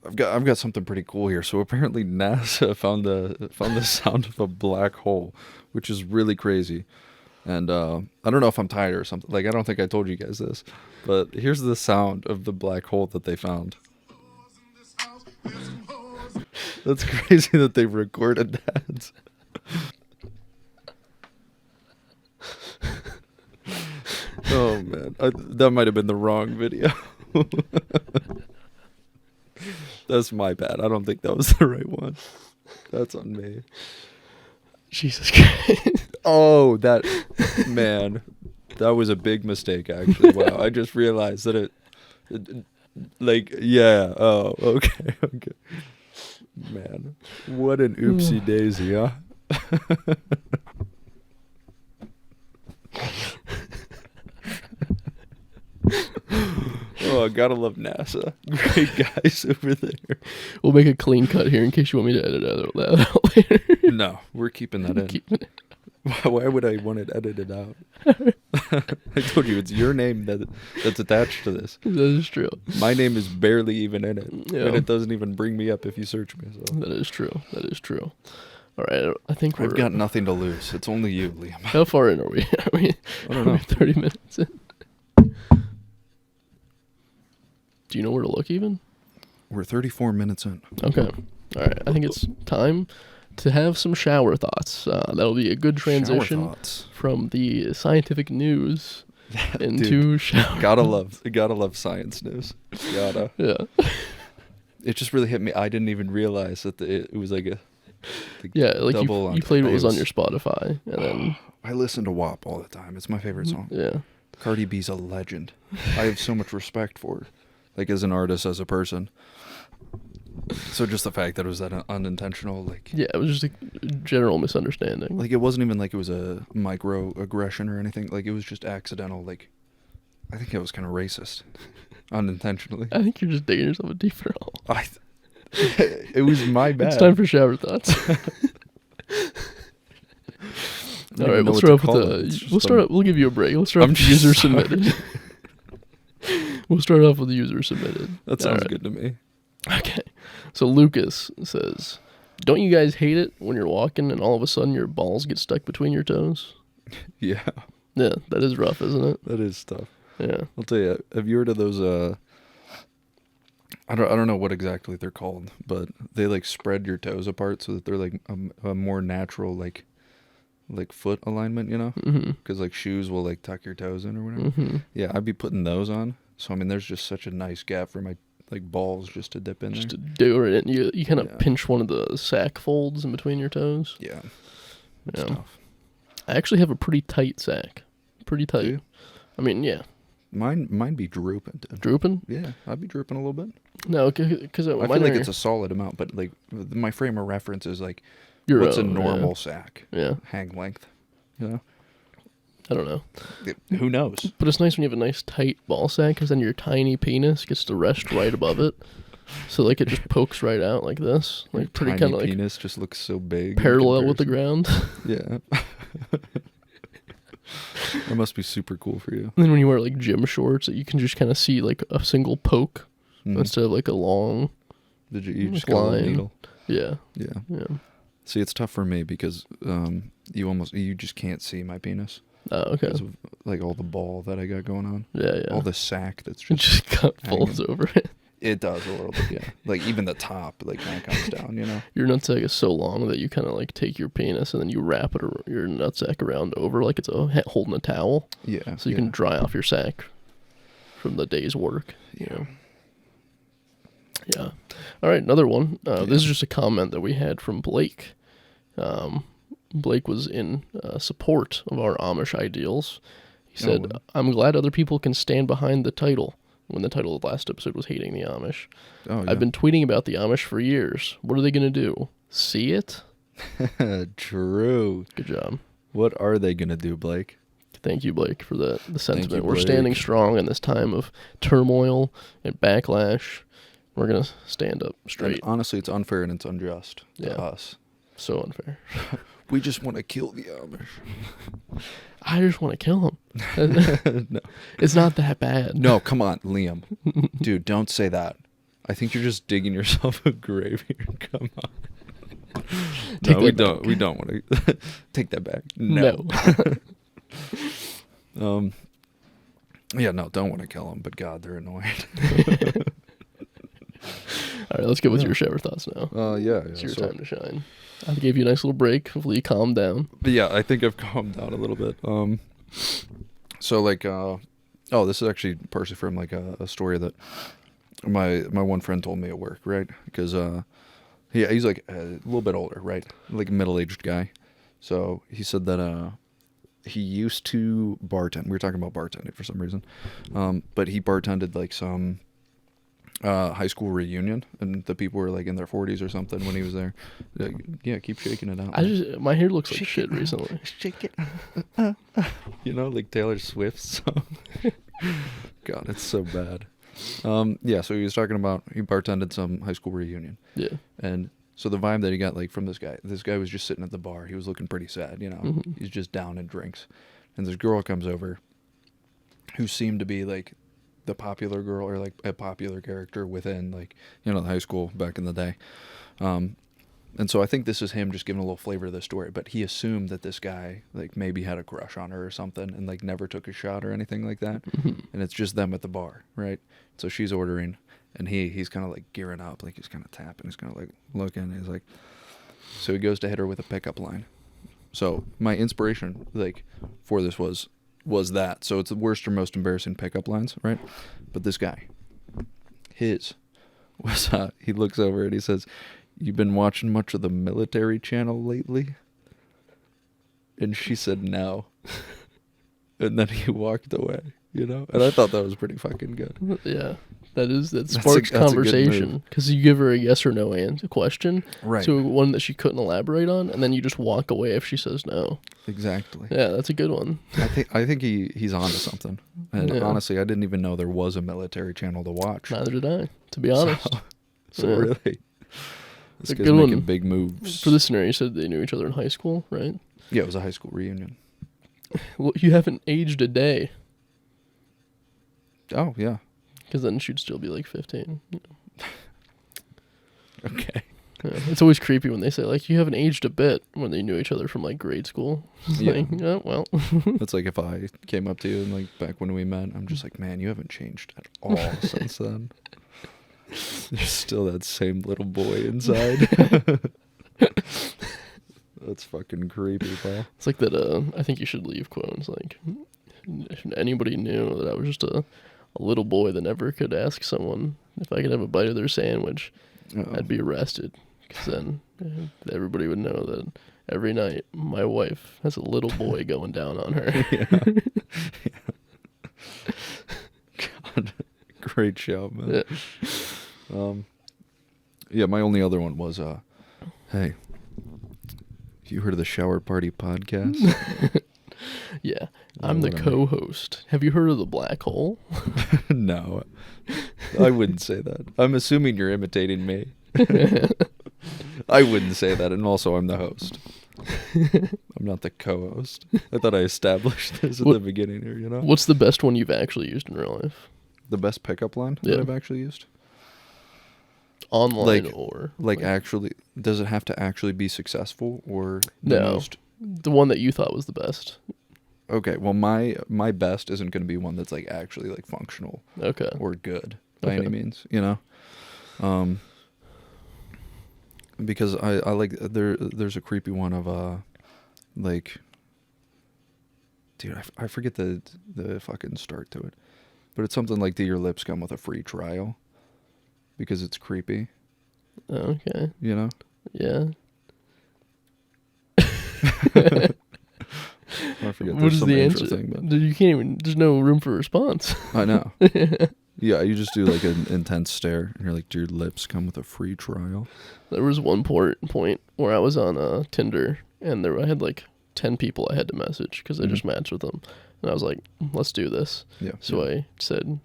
I've got something pretty cool here. So apparently NASA found the sound of a black hole, which is really crazy. And I don't know if I'm tired or something. Like I don't think I told you guys this, but here's the sound of the black hole that they found. That's crazy that they recorded that. Oh man, that might have been the wrong video. That's my bad. I don't think that was the right one. That's on me. Jesus Christ. Oh, that man, that was a big mistake. Actually, wow. I just realized that it like, yeah. Oh, okay. Man, what an oopsie daisy, huh? Oh, gotta love NASA. Great guys over there. We'll make a clean cut here in case you want me to edit that out later. No, we're keeping that in. Keeping it. Why would I want it edited out? I told you, it's your name that's attached to this. That is true. My name is barely even in it. Yeah. And it doesn't even bring me up if you search me. So. That is true. That is true. All right. I think I've got nothing to lose. It's only you, Liam. How far in are we? I don't know. 30 minutes in. Do you know where to look even? We're 34 minutes in. Okay. All right. I think it's time to have some shower thoughts. That'll be a good transition Shower thoughts. from the scientific news into shower. Gotta love science news. Gotta. Yeah. It just really hit me. I didn't even realize that it was like a Yeah, like double you played what was on it your Spotify, and then I listen to WAP all the time. It's my favorite song. yeah, Cardi B's a legend. I have so much respect for her, like as an artist, as a person. So just the fact that it was that unintentional, like yeah, it was just a general misunderstanding. it wasn't even like it was a microaggression or anything. Like it was just accidental. Like I think it was kind of racist, unintentionally. I think you're just digging yourself a deeper hole. It was my bad. It's time for shower thoughts. I don't All right, even know we'll what start to off with call it. the. It's just We'll start. We'll give you a break. We'll start I'm off with the user just sorry. submitted. We'll start off with the user submitted. That All sounds right. good to me. Okay. So Lucas says, "Don't you guys hate it when you're walking and all of a sudden your balls get stuck between your toes?" Yeah, Yeah, that is rough, isn't it? that is tough. Yeah. I'll tell you. Have you heard of those? I don't know what exactly they're called, but they like spread your toes apart so that they're like a more natural like foot alignment. You know, Mm-hmm. because like shoes will like tuck your toes in or whatever. Mm-hmm. Yeah, I'd be putting those on. So I mean, there's just such a nice gap for my like balls just to dip in Just there. to do it, and you kind of Yeah. pinch one of the sack folds in between your toes. Yeah, it's Yeah. tough. I actually have a pretty tight sack. Pretty tight. you? I mean, yeah. Mine be drooping. Dude. Drooping? Yeah, I'd be drooping a little bit. No, because I feel like it's a solid amount, but like my frame of reference is like what's a normal sack Yeah. hang length, you know? I don't know. Who knows? But it's nice when you have a nice tight ball sack, because then your tiny penis gets to rest right above it. So like it just pokes right out like this, like pretty kind of like penis just looks so big, parallel with the ground. Yeah. That must be super cool for you. And then when you wear like gym shorts, you can just kind of see like a single poke instead of like a long. Did you just got a little needle? Yeah. Yeah. See, it's tough for me because you just can't see my penis. Oh, okay. Because of, like all the ball that I got going on. Yeah. All the sack that's It just folds over it. It does a little bit, yeah. Like even the top, like kind of comes down, you know. Your nutsack is so long that you kind of like take your penis and then you wrap it your nutsack around over like it's holding a towel. Yeah. So you can dry off your sack from the day's work. Yeah. All right, another one. This is just a comment that we had from Blake. Blake was in support of our Amish ideals. He said, "I'm glad other people can stand behind the title." When the title of the last episode was Hating the Amish. Oh, yeah. I've been tweeting about the Amish for years. What are they going to do? See it? True. Good job. What are they going to do, Blake? Thank you, Blake, for the sentiment. We're standing strong in this time of turmoil and backlash. We're going to stand up straight. And honestly, it's unfair and it's unjust to us. So unfair. We just want to kill the Amish. I just want to kill him. No. It's not that bad. No, come on, Liam. Dude, don't say that. I think you're just digging yourself a grave here. Come on. No, we don't. We don't want to take that back. No. Yeah, no, don't want to kill them, but God, they're annoying. All right, let's get with your shower thoughts now. Yeah. It's your time to shine. I gave you a nice little break. Hopefully you calmed down. But yeah, I think I've calmed down a little bit. So like, this is actually partially from like a story that my one friend told me at work, right? Because he's like a little bit older, right? Like a middle-aged guy. So he said that he used to bartend. We were talking about bartending for some reason. But he bartended like some high school reunion, and the people were like in their 40s or something when he was there. Yeah, keep shaking it out. My hair looks like shit recently. Shake it. You know, like Taylor Swift's song. God, it's so bad. Yeah, so he was talking about he bartended some high school reunion. Yeah. And so the vibe that he got like from this guy was just sitting at the bar. He was looking pretty sad, you know. Mm-hmm. He's just down in drinks. And this girl comes over who seemed to be like the popular girl or like a popular character within like, you know, the high school back in the day. And so I think this is him just giving a little flavor to the story, but he assumed that this guy like maybe had a crush on her or something and like never took a shot or anything like that. Mm-hmm. And it's just them at the bar, right? So she's ordering and he's kind of like gearing up, like he's kind of tapping, he's kind of like looking, he's like, so he goes to hit her with a pickup line. So my inspiration like for this was that. So it's the worst or most embarrassing pickup lines, right? But this guy, his was, he looks over and he says, "You've been watching much of the military channel lately?" And she said no. And then he walked away, you know? And I thought that was pretty fucking good. Yeah. That sparks conversation because you give her a yes or no question to one that she couldn't elaborate on, and then you just walk away if she says no. Exactly. Yeah, that's a good one. I think he's onto something. And honestly, I didn't even know there was a military channel to watch. Neither did I, to be honest. So really, this guy's making big moves. For this scenario, you said they knew each other in high school, right? Yeah, it was a high school reunion. Well, you haven't aged a day. Oh yeah. Because then she'd still be like 15. You know. Okay. Yeah, it's always creepy when they say, like, you haven't aged a bit when they knew each other from, like, grade school. Yeah. Like, oh, well. That's like if I came up to you and, like, back when we met, I'm just like, man, you haven't changed at all since then. You're still that same little boy inside. That's fucking creepy, Paul. It's like that, I think you should leave quote. It's like, if anybody knew that I was just a little boy that never could ask someone if I could have a bite of their sandwich, I'd be arrested. Because then everybody would know that every night my wife has a little boy going down on her. Yeah. God, great show, man. Yeah, my only other one was, hey, you heard of the Shower Party podcast? Yeah, I'm the whatever. co-host. Have you heard of the black hole? No, I wouldn't say that. I'm assuming you're imitating me. I wouldn't say that, and also I'm the host. I'm not the co-host. I thought I established this at the beginning here, you know? What's the best one you've actually used in real life? The best pickup line Yeah. that I've actually used? Online Like- or... Actually, does it have to actually be successful or No. The one that you thought was the best. Okay, well my best isn't going to be one that's like actually like functional Okay. or good by Okay. any means, you know? Because I like there's a creepy one of like, dude, I forget the fucking start to it, but it's something like, do your lips come with a free trial? Because it's creepy, Okay. you know? Yeah. I forget. What There's is some the intro answer? thing, but You can't even... There's no room for response. I know. Yeah, you just do like an intense stare, and you're like, do your lips come with a free trial? There was one point where I was on Tinder, and I had like 10 people I had to message because I just matched with them. And I was like, let's do this. Yeah. So I said,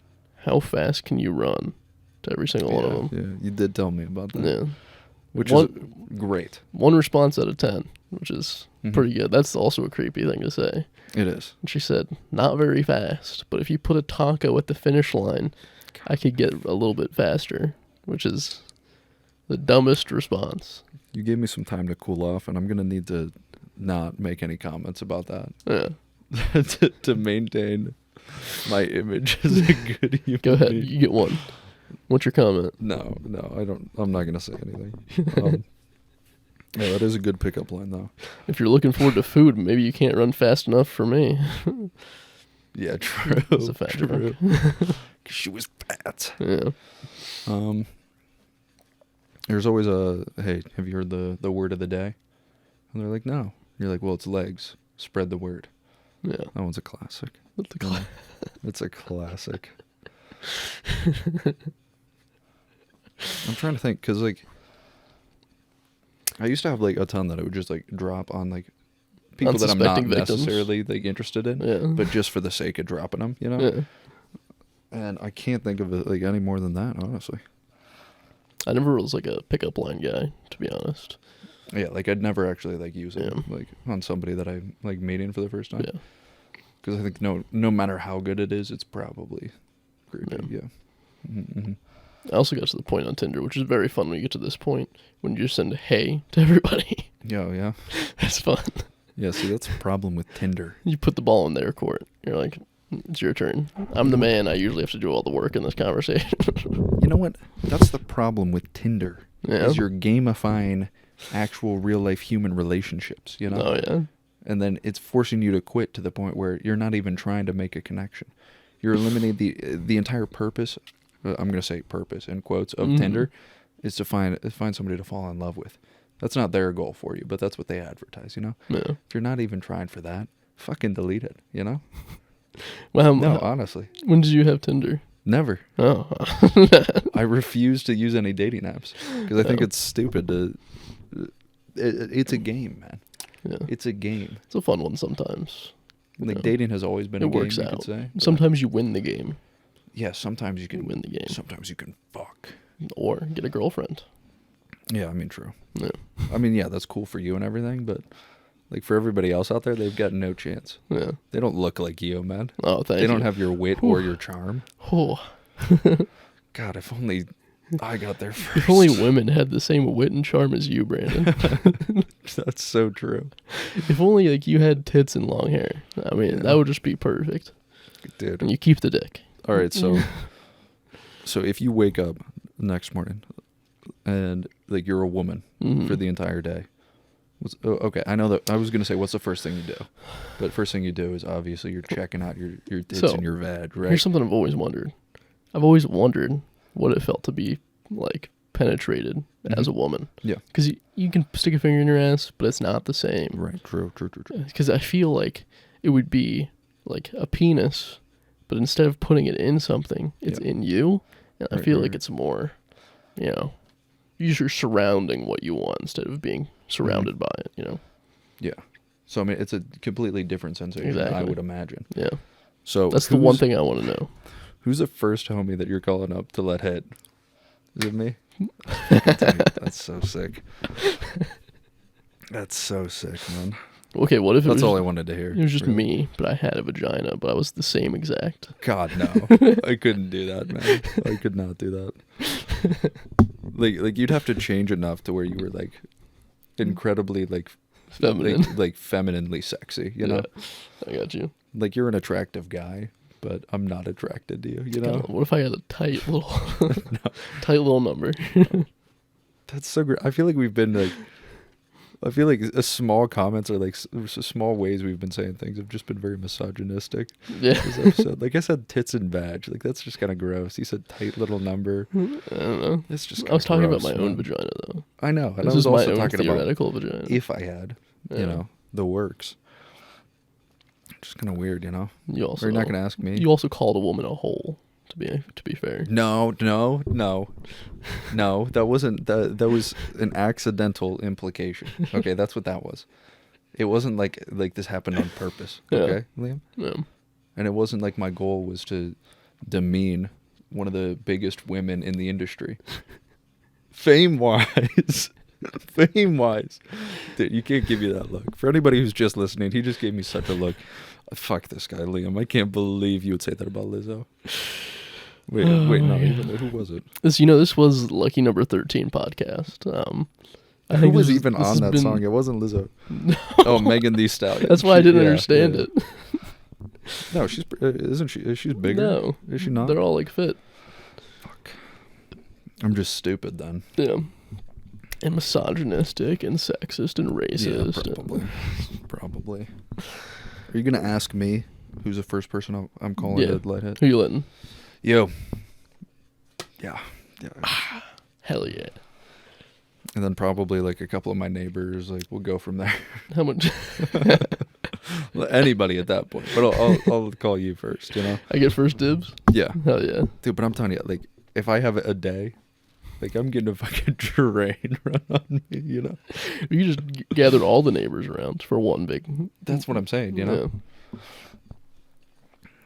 how fast can you run? To every single one of them. Yeah, you did tell me about that. Yeah. Which One- is great. One response out of 10, which is Mhm. pretty good. That's also a creepy thing to say. It is. And she said, not very fast, but if you put a taco at the finish line, I could get a little bit faster, which is the dumbest response. You gave me some time to cool off, and I'm going to need to not make any comments about that Yeah. to maintain my image as a good human Go ahead. being. You get one. What's your comment? No, I don't. I'm not going to say anything. Yeah, that is a good pickup line, though. If you're looking forward to food, maybe you can't run fast enough for me. Yeah, true. That's a factor. True. She was fat. Yeah. There's always hey, have you heard the word of the day? And they're like, no. You're like, well, it's legs. Spread the word. Yeah. That one's a classic. That's the cla- It's a classic. I'm trying to think, because, like, I used to have, like, a ton that I would just, like, drop on, like, people that I'm not Unsuspecting victims. necessarily, like, interested in, Yeah. but just for the sake of dropping them, you know? Yeah. And I can't think of it, like, any more than that, honestly. I never was like a pickup line guy, to be honest. Yeah, like, I'd never actually, like, use it, Yeah. like, on somebody that I'm, like, meeting for the first time. Yeah. Because I think no matter how good it is, it's probably creepy, Yeah. yeah. Mm-hmm. I also got to the point on Tinder, which is very fun when you get to this point, when you just send hey to everybody. Yeah. That's fun. Yeah, see, that's a problem with Tinder. You put the ball in their court. You're like, it's your turn. I'm the man. I usually have to do all the work in this conversation. You know what? That's the problem with Tinder. Yeah. Is you're gamifying actual real life human relationships, you know? Oh, yeah. And then it's forcing you to quit to the point where you're not even trying to make a connection. You're eliminating the entire purpose, I'm going to say purpose in quotes, of Mhm. Tinder is to find somebody to fall in love with. That's not their goal for you, but that's what they advertise, you know? Yeah. If you're not even trying for that, fucking delete it, you know? Well, No, honestly. when did you have Tinder? Never. Oh. I refuse to use any dating apps because I think it's stupid to. It's a game, man. Yeah. It's a game. It's a fun one sometimes. Like Yeah. dating has always been It a game, works you out. could say. but- Sometimes you win the game. Yeah, sometimes you You can win the game. Sometimes you can fuck. Or get a girlfriend. Yeah, I mean, true. Yeah. I mean, yeah, that's cool for you and everything, but like for everybody else out there, they've got no chance. Yeah. They don't look like you, man. Oh, thank They you. don't have your wit or your charm. Oh. God, if only I got there first. If only women had the same wit and charm as you, Brandon. That's so true, If only like you had tits and long hair. I mean, Yeah. that would just be perfect. dude. And you keep the dick. All right, so if you wake up next morning and like you're a woman Mhm. for the entire day, okay, I know that I was gonna say what's the first thing you do, but first thing you do is obviously you're checking out your tits So, and your vag, right? Here's something I've always wondered. I've always wondered what it felt to be like penetrated as a woman. Yeah. Because you can stick a finger in your ass, but it's not the same. Right. True. Because I feel like it would be like a penis, but instead of putting it in something, it's Yeah. in you. And I Right, feel right, like right. it's more, you're surrounding what you want instead of being surrounded by it, Yeah. So I mean, it's a completely different sensation, I Exactly. would imagine. Yeah. So That's the one thing I want to know. Who's the first homie that you're calling up to let hit? Is it me? That's so sick. That's so sick, man. Okay, what if it That's was all I wanted to hear. it was just really. me, but I had a vagina, but I was the same exact. God, no. I couldn't do that, man. I could not do that. Like you'd have to change enough to where you were like incredibly like Feminine. like femininely sexy, you know? Yeah, I got you. Like you're an attractive guy, but I'm not attracted to you, you know? God, what if I had a tight little tight little number? That's so great. I feel like we've been like I feel like small comments or like small ways we've been saying things have just been very misogynistic. Yeah. This episode. Like I said tits and vag. Like that's just kind of gross. You said tight little number. I don't know. It's just I was talking about gross, my own man. vagina though. I know. And This I was is my also own talking about theoretical vagina. if I had, Yeah. you know, the works. Just kind of weird, you know? You also Or you're not going to ask me? You also called a woman a hole, to be fair. No. That wasn't, that was an accidental implication. Okay, that's what that was. It wasn't like this happened on purpose. Yeah. Okay, Liam? Yeah. And it wasn't like my goal was to demean one of the biggest women in the industry. Fame-wise. Fame-wise. Dude, you can't give me that look. For anybody who's just listening, he just gave me such a look. Fuck this guy, Liam. I can't believe you would say that about Lizzo. Wait, no, who was it? This was Lucky Number 13 podcast. I Who think was this- even this on has that been- song? It wasn't Lizzo. Oh, Megan Thee Stallion. That's why I didn't Yeah, understand yeah. it. No, isn't she? She's bigger. No, Is she not? They're all like fit. Fuck. I'm just stupid then. Yeah. And misogynistic and sexist and racist. Yeah, probably. Probably. Are you gonna ask me who's the first person I'm calling Yeah. to light hit? Who you letting? Yo. Yeah. Hell yeah. And then probably like a couple of my neighbors. Like we'll go from there. How much? Anybody at that point. But I'll call you first. You know. I get first dibs? Yeah. Hell yeah. Dude, but I'm telling you, like if I have a day, like I'm getting a fucking train run on me. You know. You just gathered all the neighbors around for one big. That's what I'm saying. You know.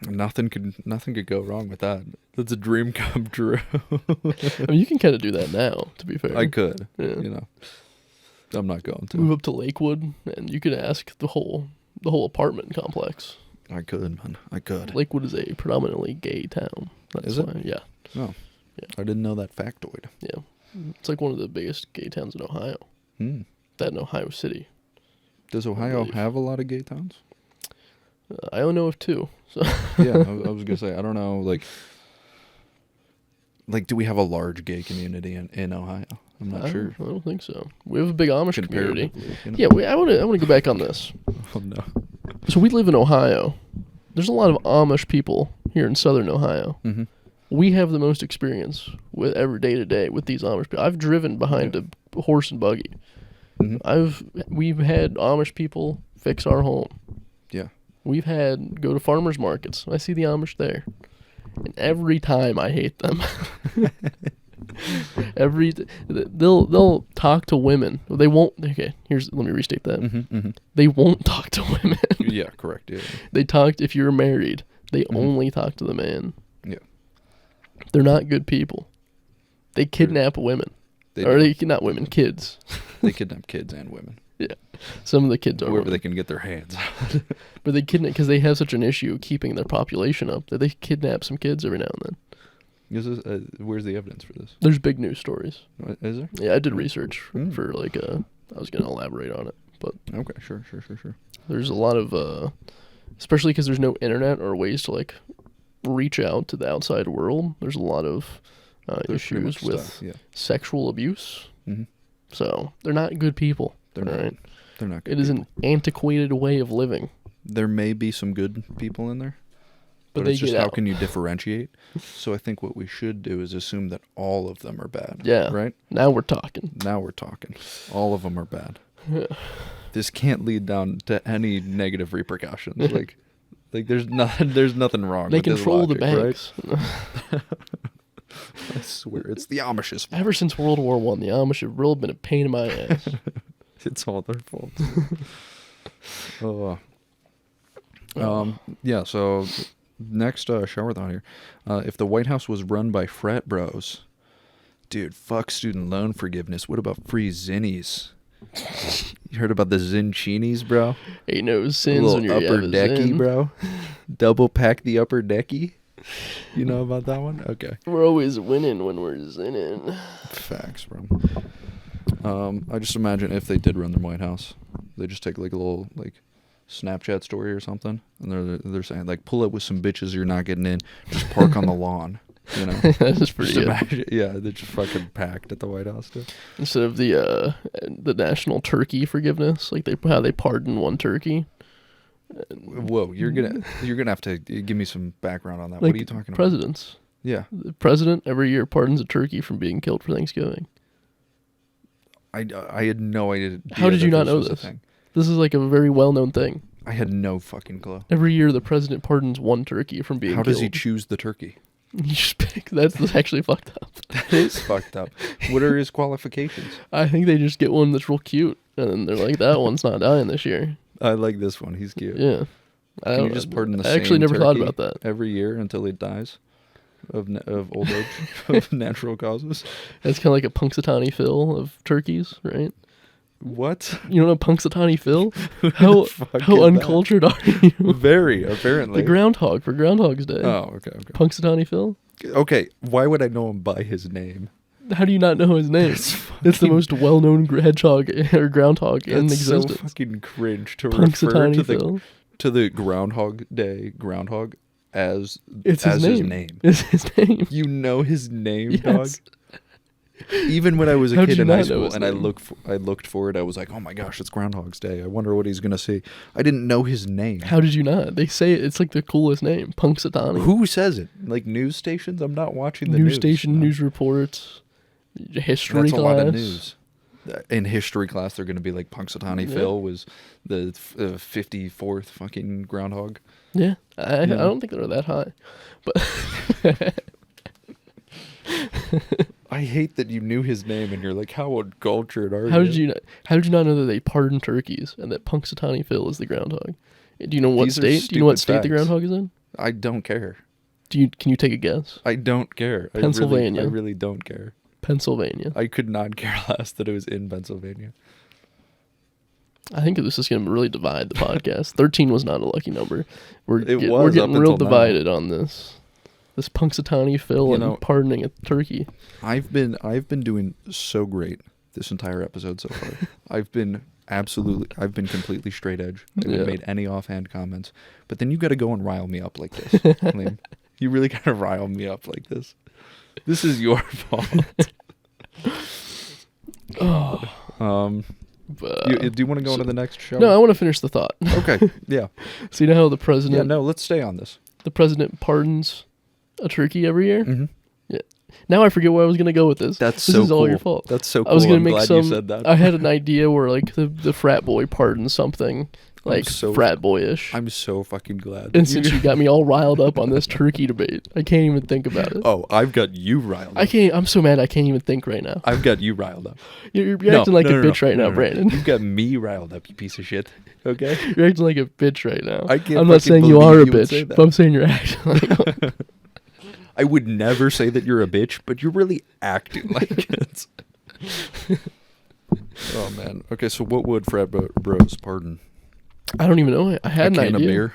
Nothing could go wrong with that. That's a dream come true. I mean, you can kind of do that now, to be fair. I could, Yeah. you know. I'm not going to. Move up to Lakewood, and you could ask the whole apartment complex. I could, man. I could. Lakewood is a predominantly gay town. That's Is it? why, yeah. No. Yeah. I didn't know that factoid. Yeah. It's like one of the biggest gay towns in Ohio. That in Ohio City. Does Ohio believe. have a lot of gay towns? I only know of two. So Yeah, I was gonna say I don't know. Like, do we have a large gay community in Ohio? I'm not sure. I don't think so. We have a big Amish community. Comparatively, you know? Yeah, I want to go back on this. Oh no. So we live in Ohio. There's a lot of Amish people here in southern Ohio. Mm-hmm. We have the most experience with every day to day with these Amish people. I've driven behind a horse and buggy. Mm-hmm. We've had Amish people fix our home. Yeah. We've had go to farmers markets. I see the Amish there, and every time I hate them. They'll talk to women. They won't. Okay, let me restate that. Mm-hmm, mm-hmm. They won't talk to women. Yeah, correct. Yeah. They talked if you're married. They Mhm. only talk to the man. Yeah. They're not good people. They kidnap women. Not women, kids. They kidnap kids and women. Yeah. Some of the kids are Wherever women. they can get their hands. But they kidnap because they have such an issue keeping their population up that they kidnap some kids every now and then. Where's the evidence for this? There's big news stories. Is there? Yeah, I did research Mm. for I was going to elaborate on it, but Okay, sure. there's a lot of, especially because there's no internet or ways to reach out to the outside world. There's a lot of There's pretty issues much with stuff, yeah. sexual abuse. Mm-hmm. So they're not good people. They're not. Right? They're not good It is an antiquated way of living. There may be some good people in there, But but they it's just get how out. can you differentiate? So I think what we should do is assume that all of them are bad. Yeah. Right? Now we're talking. Now we're talking. All of them are bad. This can't lead down to any negative repercussions. Like there's nothing wrong They with this control the logic, banks. right? I swear, it's the Amish's fault. Ever since World War I, the Amish have really been a pain in my ass. It's all their fault. Oh. Yeah, so next shower thought here. If the White House was run by frat bros, dude, fuck student loan forgiveness. What about free zinnies? You heard about the Zinchinis, bro? Ain't no sins A when little you're upper decky, bro. Double pack the upper decky. You know about that one? Okay. We're always winning when we're zinning. Facts, bro. I just imagine if they did run the White House, they just take like a little like Snapchat story or something, and they're saying like, pull up with some bitches you're not getting in, just park on the lawn. You know, That's pretty just good. imagine, yeah, they're just fucking packed at the White House, dude. Instead of the national turkey forgiveness, like how they pardon one turkey. Whoa, you're gonna have to give me some background on that. Like What are you talking presidents. about? Yeah, The president every year pardons a turkey from being killed for Thanksgiving. I had no idea. How did you not know was a this? thing. This is like a very well-known thing. I had no fucking clue. Every year, the president pardons one turkey from being How killed. does he choose the turkey? You just pick. That's actually fucked up. That is fucked up. What are his qualifications? I think they just get one that's real cute, and then they're like, "That one's not dying this year." I like this one. He's cute. Yeah. Can you just pardon the I actually same never thought turkey about that. every year until he dies of old age of natural causes? That's kind of like a Punxsutawney Phil of turkeys, right? What? You don't know Punxsutawney Phil? How fuck how is uncultured are you? Very, apparently. The groundhog for Groundhog's Day. Oh, okay. Punxsutawney Phil? Okay, why would I know him by his name? How do you not know his name? It's the most well-known hedgehog or groundhog in That's so existence. fucking cringe to refer Punxsutawney Phil. to the Groundhog Day groundhog as It's as his his name. name. It's his name. You know his name, Yes. dog. Even when I was a How'd kid you in not high know school his and name? I looked for it, I was like, oh my gosh, it's Groundhog's Day. I wonder what he's gonna see. I didn't know his name. How did you not? They say it's like the coolest name. Punxsutawney. Who says it? Like news stations? I'm not watching the News news. station, no. news reports, history That's class. a lot of news. In history class, they're gonna be like Punxsutawney Yeah. Phil was the 54th fucking groundhog. Yeah, I Yeah. don't think they're that high, but I hate that you knew his name and you're like, how uncultured are you? how did you not know that they pardon turkeys and that Punxsutawney Phil is the groundhog? Do you know what These are state? Do you know what stupid state the facts. groundhog is in? I don't care. Can you take a guess? I don't care. Pennsylvania. I really don't care. Pennsylvania. I could not care less that it was in Pennsylvania. I think this is going to really divide the podcast. 13 was not a lucky number. We're It we're was getting up real until now. divided on this. This Punxsutawney Phil You and know- pardoning a turkey. I've been doing so great this entire episode so far. I've been completely straight edge. I haven't Yeah. made any offhand comments. But then you got to go and rile me up like this, Liam. You really got to rile me up like this. This is your fault. Oh, Do you want to go on to the next show? no, I want to finish the thought. Okay. Yeah. So you know how the Yeah. president, No. Let's stay on this. the president pardons a turkey every year? Mm-hmm. Now I forget where I was going to go with this. That's This so is all cool. your fault. That's so cool. I was gonna I'm make glad some. you said that. I had an idea where like the frat boy pardons something like so- frat boyish. I'm so fucking glad. And since you got me all riled up on this turkey debate, I can't even think about it. Oh, I've got you riled up. I can't. I'm so mad. I can't even think right now. I've got you riled up. You're No, acting like no, a no, bitch right no, now, no. Brandon. You've got me riled up, you piece of shit. Okay? You're acting like a bitch right now. I can't I'm not fucking saying you believe are a you would say bitch, that. but I'm saying you're acting like one. I would never say that you're a bitch, but you're really acting like it. Oh, man. Okay, so what would frat bros pardon? I don't even know. I had A an can idea. of beer?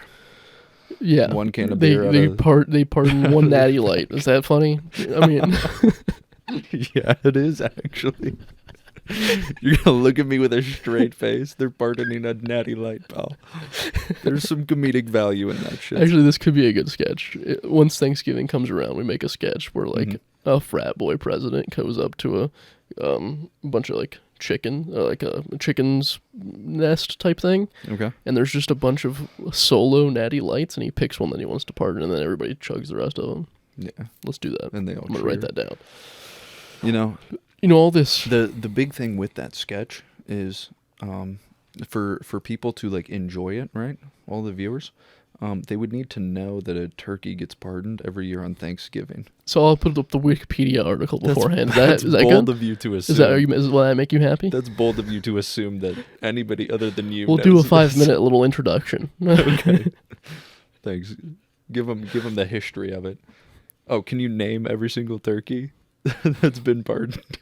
Yeah. One can of they beer out they of- they pardon one natty light. Is that funny? I mean, Yeah, it is, actually. You're going to look at me with a straight face. They're pardoning a natty light, pal. There's some comedic value in that shit. actually, this could be a good sketch. Once Thanksgiving comes around, we make a sketch where like a frat boy president goes up to a bunch of like chicken, like a chicken's nest type thing, Okay. and there's just a bunch of solo natty lights, and he picks one that he wants to pardon, and then everybody chugs the rest of them. Yeah. Let's do that. And they all I'm gonna write cheer. that down. You know, You know all this. the big thing with that sketch is for people to like enjoy it, right? All the viewers, They would need to know that a turkey gets pardoned every year on Thanksgiving. So I'll put up the Wikipedia article beforehand. That's Is that bold good? of you to assume. Will that make you happy? That's bold of you to assume that anybody other than you. We'll do a knows 5-minute little introduction. Okay. Thanks. Give them the history of it. Oh, can you name every single turkey that's been pardoned?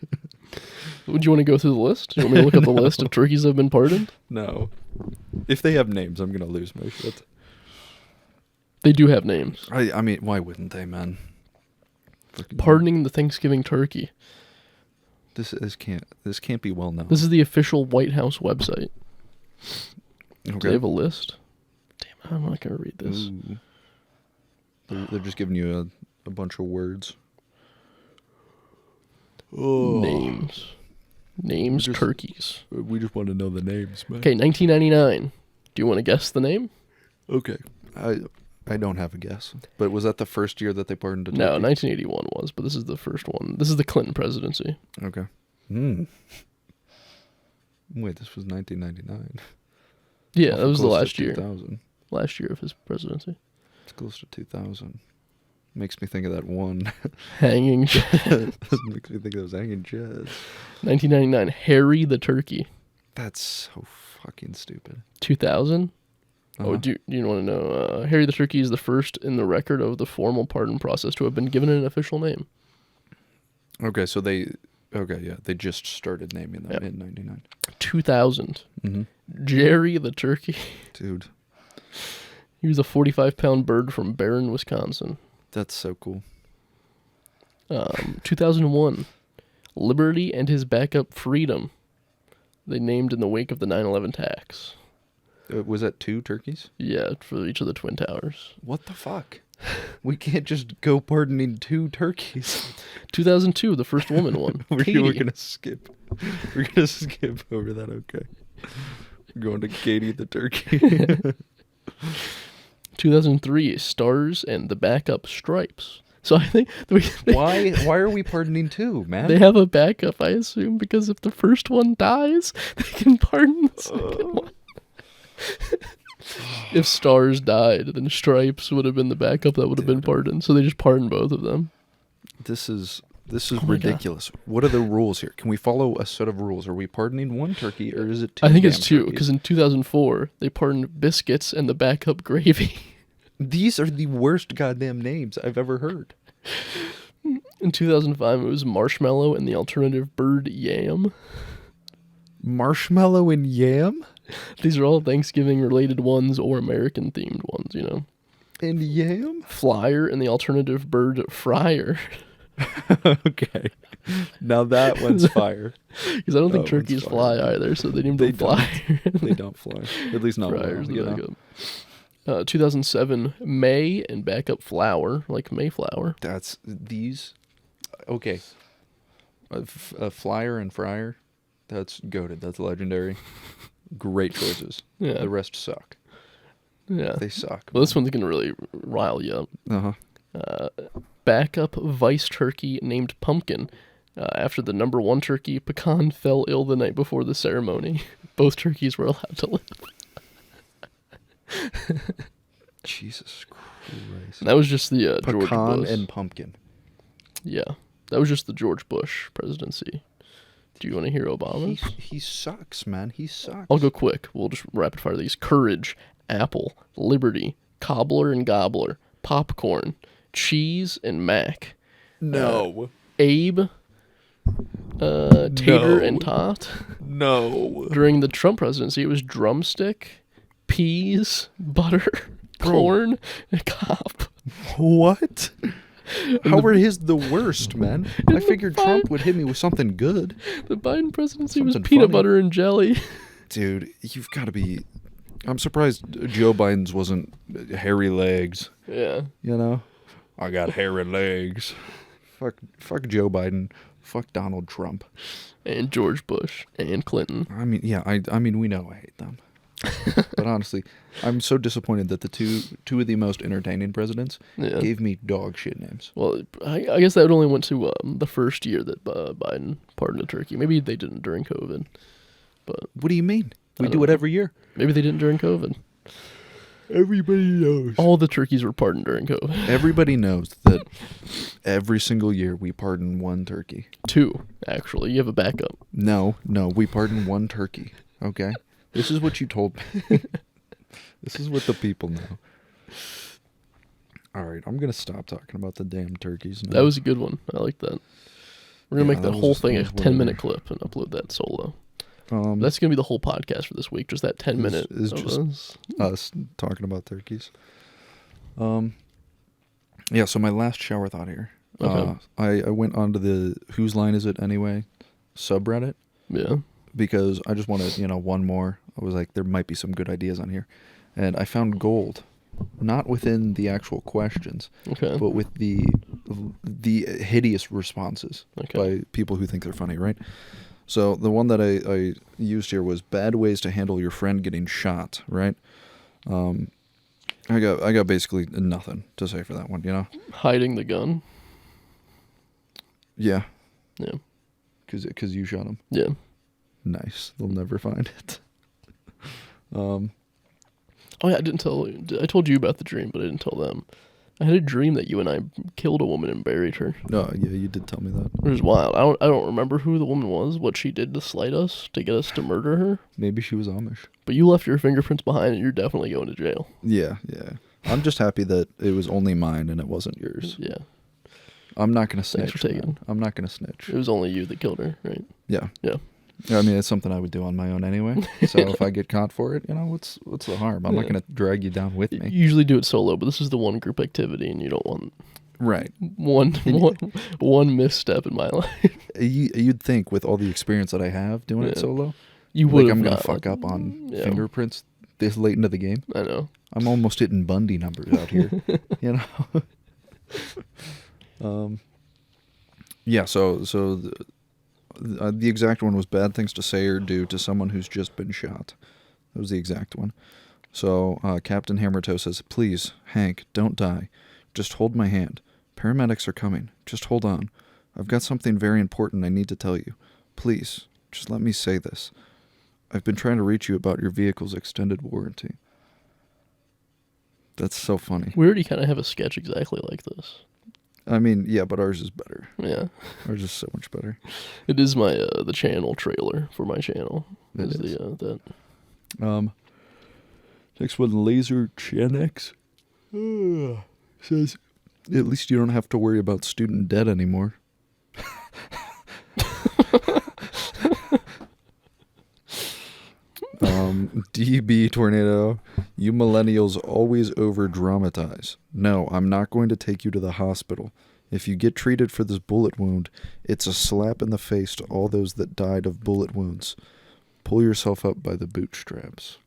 Would you want to go through the list? You want me to look up the list of turkeys that have been pardoned? No. If they have names, I'm gonna lose my shit. They do have names. I mean, why wouldn't they, man? Fucking Pardoning the Thanksgiving turkey. This can't be well known. This is the official White House website. Do they have a list? Damn, I'm not gonna read this. Ooh. They're just giving you a bunch of words. Oh. Names turkeys. We just want to know the names, man. Okay, 1999. Do you want to guess the name? Okay. I don't have a guess. But was that the first year that they pardoned a turkey? No, 1981 was, but this is the first one. This is the Clinton presidency. Okay. Wait, this was 1999. Yeah, that was the last year. 2000. Last year of his presidency. It's close to 2000. Makes me think of that one. Hanging Jed. Makes me think of those hanging Jeds. 1999, Harry the Turkey. That's so fucking stupid. 2000? Uh-huh. Oh, do you want to know? Harry the Turkey is the first in the record of the formal pardon process to have been given an official name. Okay, so they just started naming them in 99. 2000, Mm-hmm. Jerry the Turkey. Dude. He was a 45-pound bird from Barron, Wisconsin. That's so cool. 2001, Liberty and his backup Freedom. They named in the wake of the 9/11 attacks. Was that 2 turkeys? Yeah, for each of the Twin Towers. What the fuck? We can't just go pardoning 2 turkeys. 2002, the first woman one. We're Katie. gonna skip. We're gonna skip over that. Okay. We're going to Katie the turkey. 2003, Stars and the backup Stripes. So I think Why are we pardoning 2, man? they have a backup, I assume, because if the first one dies, they can pardon the second one. If Stars died, then Stripes would have been the backup that would have been pardoned. So they just pardoned both of them. This is my ridiculous. What are the rules here? Can we follow a set of rules? Are we pardoning 1 turkey or is it 2? I think it's 2, turkeys? because in 2004, they pardoned Biscuits and the backup Gravy. These are the worst goddamn names I've ever heard. In 2005, it was Marshmallow and the alternative bird Yam. Marshmallow and Yam? These are all Thanksgiving-related ones or American-themed ones, you know. And Yam? Flyer and the alternative bird Fryer. Okay. Now that one's fire. Because I don't think That one's turkeys fire. fly either, so they named them Flyer. They don't fly. At least not Fryer's well, you know? the backup. 2007, May and backup Flower, like Mayflower. That's these. Okay. A flyer and fryer. That's goated. That's legendary. Great choices. Yeah. The rest suck. Yeah. They suck. Well, this one's going to really rile you up. Uh-huh. Backup Vice Turkey named Pumpkin. After the number 1 turkey, Pecan, fell ill the night before the ceremony. Both turkeys were allowed to live. Jesus Christ. And that was just the George Pecan Bush. and pumpkin. Yeah. That was just the George Bush presidency. Do you want to hear Obama's? He sucks, man. He sucks. I'll go quick. We'll just rapid fire these. Courage, Apple, Liberty, Cobbler and Gobbler, Popcorn, Cheese and Mac. No. Abe, Tater No. and Tot. No. During the Trump presidency, it was Drumstick, Peas, Butter, Corn, and Cop. What? How were his the worst, man? I figured Trump would hit me with something good. The Biden presidency was Something peanut funny. butter and jelly. Dude, you've got to be... I'm surprised Joe Biden's wasn't hairy legs, Yeah. you know? I got hairy legs. Fuck Joe Biden. Fuck Donald Trump. And George Bush and Clinton. I mean, yeah, I mean, we know I hate them. But honestly, I'm so disappointed that the two of the most entertaining presidents Yeah. gave me dog shit names. Well, I guess that only went to the first year that Biden pardoned a turkey. Maybe they didn't during COVID. But What do you mean? We I do don't it know. every year. maybe they didn't during COVID. Everybody knows. All the turkeys were pardoned during COVID. Everybody knows that every single year we pardon one turkey. 2, actually. You have a backup. No, we pardon one turkey. Okay? This is what you told me. This is what the people know. All right, I'm going to stop talking about the damn turkeys now. That was a good one. I like that. We're going to make that whole thing a 10-minute clip and upload that solo. That's going to be the whole podcast for this week, just that 10-minute. Is just us talking about turkeys. Yeah, so my last shower thought here. Okay. I went onto the Whose Line Is It Anyway subreddit. Yeah. Because I just wanted, one more. I was like, there might be some good ideas on here. And I found gold. Not within the actual questions, okay, but with the hideous responses by people who think they're funny, right? So the one that I used here was bad ways to handle your friend getting shot, right? I got basically nothing to say for that one, Hiding the gun. Yeah. Yeah. Because you shot him. Yeah. Nice. They'll never find it. Oh yeah, I told you about the dream, but I didn't tell them. I had a dream that you and I killed a woman and buried her. No, yeah, you did tell me that. It was wild. I don't remember who the woman was, what she did to slight us, to get us to murder her. Maybe she was Amish. But you left your fingerprints behind, and you're definitely going to jail. Yeah. I'm just happy that it was only mine and it wasn't yours. Yeah. I'm not gonna snitch. Thanks for taking. I'm not gonna snitch. It was only you that killed her, right? Yeah. Yeah. I mean, it's something I would do on my own anyway. So if I get caught for it, what's the harm? I'm not going to drag you down with me. You usually do it solo, but this is the one group activity, and you don't want one misstep in my life. You'd think with all the experience that I have doing it solo, you would. I'm going to fuck up on fingerprints this late into the game. I know. I'm almost hitting Bundy numbers out here. Yeah. So. The exact one was bad things to say or do to someone who's just been shot. That was the exact one. So Captain Hammertoe says, "Please, Hank, don't die. Just hold my hand. Paramedics are coming. Just hold on. I've got something very important I need to tell you. Please, just let me say this. I've been trying to reach you about your vehicle's extended warranty." That's so funny. We already kind of have a sketch exactly like this. I mean, yeah, but ours is better. Yeah. Ours is so much better. It is my the channel trailer for my channel. It is. That. Next one, Laser Chenex says, "At least you don't have to worry about student debt anymore." DB Tornado, "You millennials always over-dramatize. No, I'm not going to take you to the hospital. If you get treated for this bullet wound, it's a slap in the face to all those that died of bullet wounds. Pull yourself up by the bootstraps."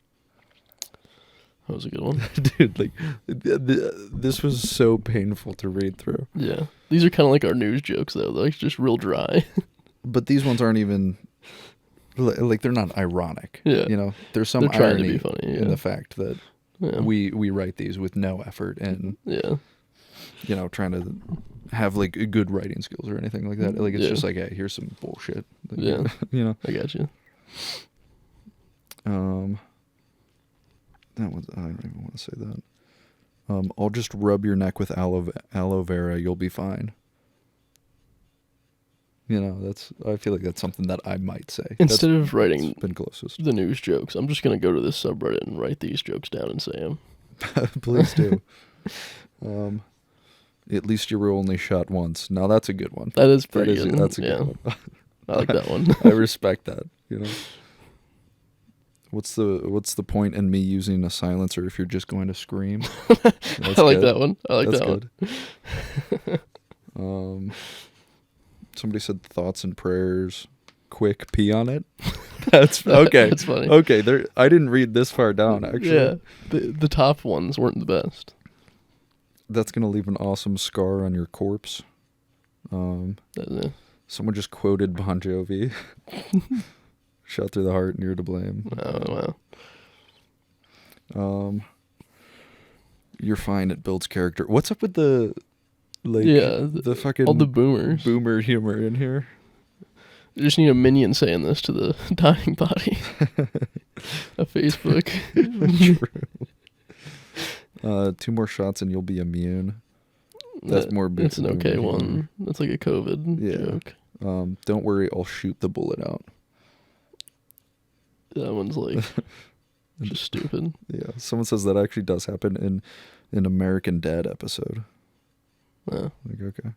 That was a good one. Dude, this was so painful to read through. Yeah. These are kind of like our news jokes, though. They're just real dry. But these ones aren't even... they're not ironic. Yeah. There's some trying irony to be funny, in the fact that we write these with no effort and trying to have good writing skills or anything like that. It's just hey, here's some bullshit. I got you. That was, I don't even want to say that. I'll just rub your neck with aloe vera. You'll be fine. I feel like that's something that I might say. Instead of writing been closest. the news jokes, I'm just going to go to this subreddit and write these jokes down and say them. Please do. At least you were only shot once. Now that's a good one. That is pretty good. That's a good one. I like that one. I respect that. What's the point in me using a silencer if you're just going to scream? I like that one. I like that one. Somebody said thoughts and prayers. Quick, pee on it. That's okay. That's funny. Okay, I didn't read this far down actually. Yeah, the top ones weren't the best. That's gonna leave an awesome scar on your corpse. Someone just quoted Bon Jovi. Shot through the heart and you're to blame. Oh wow. You're fine. It builds character. What's up with the the fucking all the boomers. Boomer humor in here? You just need a minion saying this to the dying body. A Facebook. True. 2 more shots and you'll be immune. That's more. It's an okay one. That's like a COVID joke. Don't worry, I'll shoot the bullet out. That one's like just stupid. Yeah, someone says that actually does happen in an American Dad episode. Yeah. Like, okay.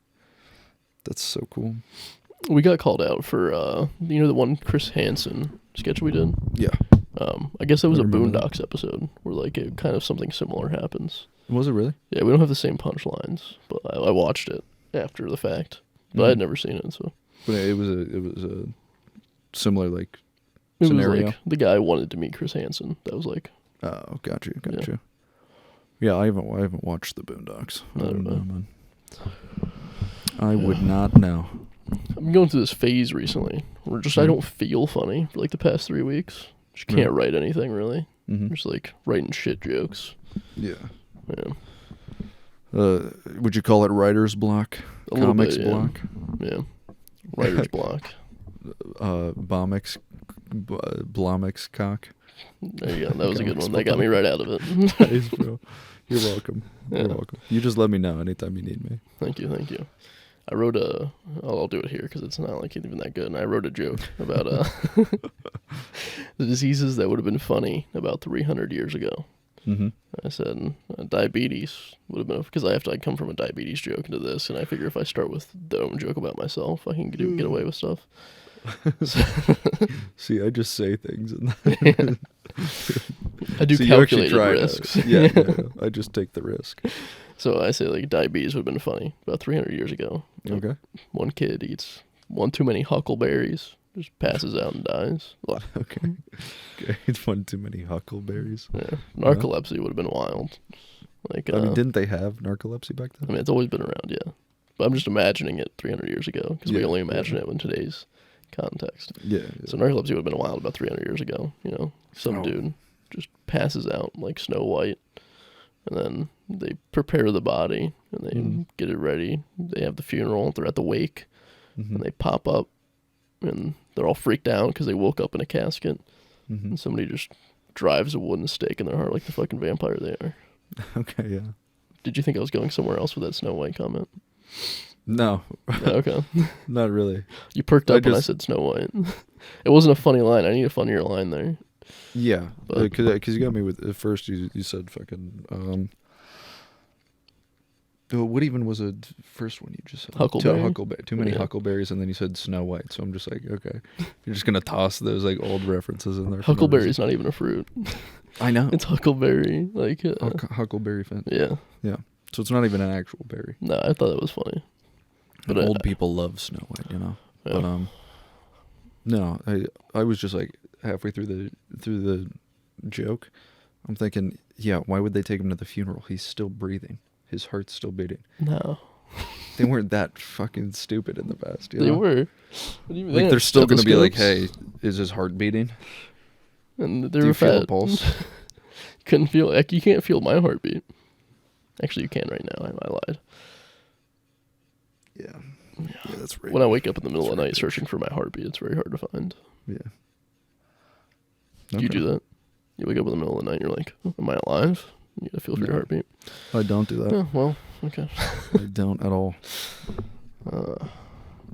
That's so cool. We got called out for, the one Chris Hansen sketch we did? Yeah. I guess that was a remember Boondocks episode where, like, kind of something similar happens. Was it really? Yeah, we don't have the same punchlines, but I watched it after the fact. But I had never seen it, so. But it was a similar, like, it scenario? Was like, the guy wanted to meet Chris Hansen. That was like... Oh, got you. Yeah, I haven't watched the Boondocks. I don't know. Man. I would not know. I've been going through this phase recently where I don't feel funny for like the past 3 weeks. Just can't write anything really. Just like writing shit jokes. Yeah. Yeah. Would you call it writer's block? A little Comics bit, yeah. block? Yeah. Writer's block. Blomix cock. There you go. That was a good one. That got me right out of it. Nice, bro. You're welcome. Yeah. You're welcome. You just let me know anytime you need me. Thank you. I wrote I'll do it here because it's not like even that good. And I wrote a joke about the diseases that would have been funny about 300 years ago. Mm-hmm. I said diabetes would have been, because I come from a diabetes joke into this, and I figure if I start with the own joke about myself, I can get away with stuff. See, I just say things. And I do calculated risks. Yeah, I just take the risk. So I say like diabetes would have been funny about 300 years ago. Okay. One kid eats one too many huckleberries, just passes out and dies. Okay. It's one too many huckleberries. Yeah. Narcolepsy would have been wild. Like, I mean, didn't they have narcolepsy back then? I mean, it's always been around, yeah. But I'm just imagining it 300 years ago because we only imagine it in today's context. Yeah. So narcolepsy would have been wild about 300 years ago. Some dude just passes out like Snow White, and then they prepare the body and they get it ready. They have the funeral. They're at the wake, and they pop up, and they're all freaked out because they woke up in a casket, and somebody just drives a wooden stake in their heart like the fucking vampire they are. Okay, yeah. Did you think I was going somewhere else with that Snow White comment? No. Okay. Not really. You perked up when I said Snow White. It wasn't a funny line. I need a funnier line there. Yeah, because you got me with, at first you said fucking, what even was the first one you just said? Huckleberry. Too many huckleberries, and then you said Snow White, so I'm just like, okay. You're just going to toss those like old references in there. Huckleberry's not even a fruit. I know. It's huckleberry. Like Huckleberry fan. Yeah. Yeah. So it's not even an actual berry. No, I thought that was funny. But old people love Snow White, you know. Yeah. But no, I was just like halfway through the joke, I'm thinking, yeah, why would they take him to the funeral? He's still breathing. His heart's still beating. No. They weren't that fucking stupid in the past. You know? They were. Like they're still gonna be like, hey, is his heart beating? And they were fat. Feel a pulse? Couldn't feel. Like, you can't feel my heartbeat. Actually, you can right now. I lied. Yeah, that's right. When I wake up in the middle of the night searching for my heartbeat, it's very hard to find. Yeah. Do you do that? You wake up in the middle of the night, you're like, am I alive? You gotta feel for your heartbeat. I don't do that. Yeah, well, okay. I don't at all.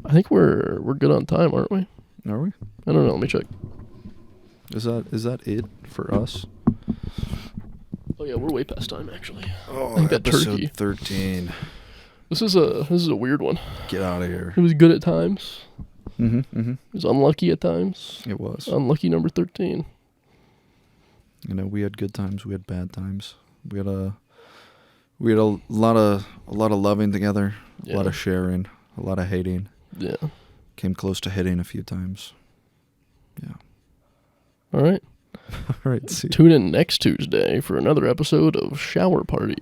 I think we're good on time, aren't we? Are we? I don't know. Let me check. Is that it for us? Oh yeah, we're way past time actually. Oh, I think that episode turkey. 13. This is a weird one. Get out of here. It was good at times. It was unlucky at times. It was. Unlucky number 13. You know, we had good times, we had bad times. We had a lot of loving together, a lot of sharing, a lot of hating. Yeah. Came close to hitting a few times. Yeah. All right. All right. See. Tune in next Tuesday for another episode of Shower Party.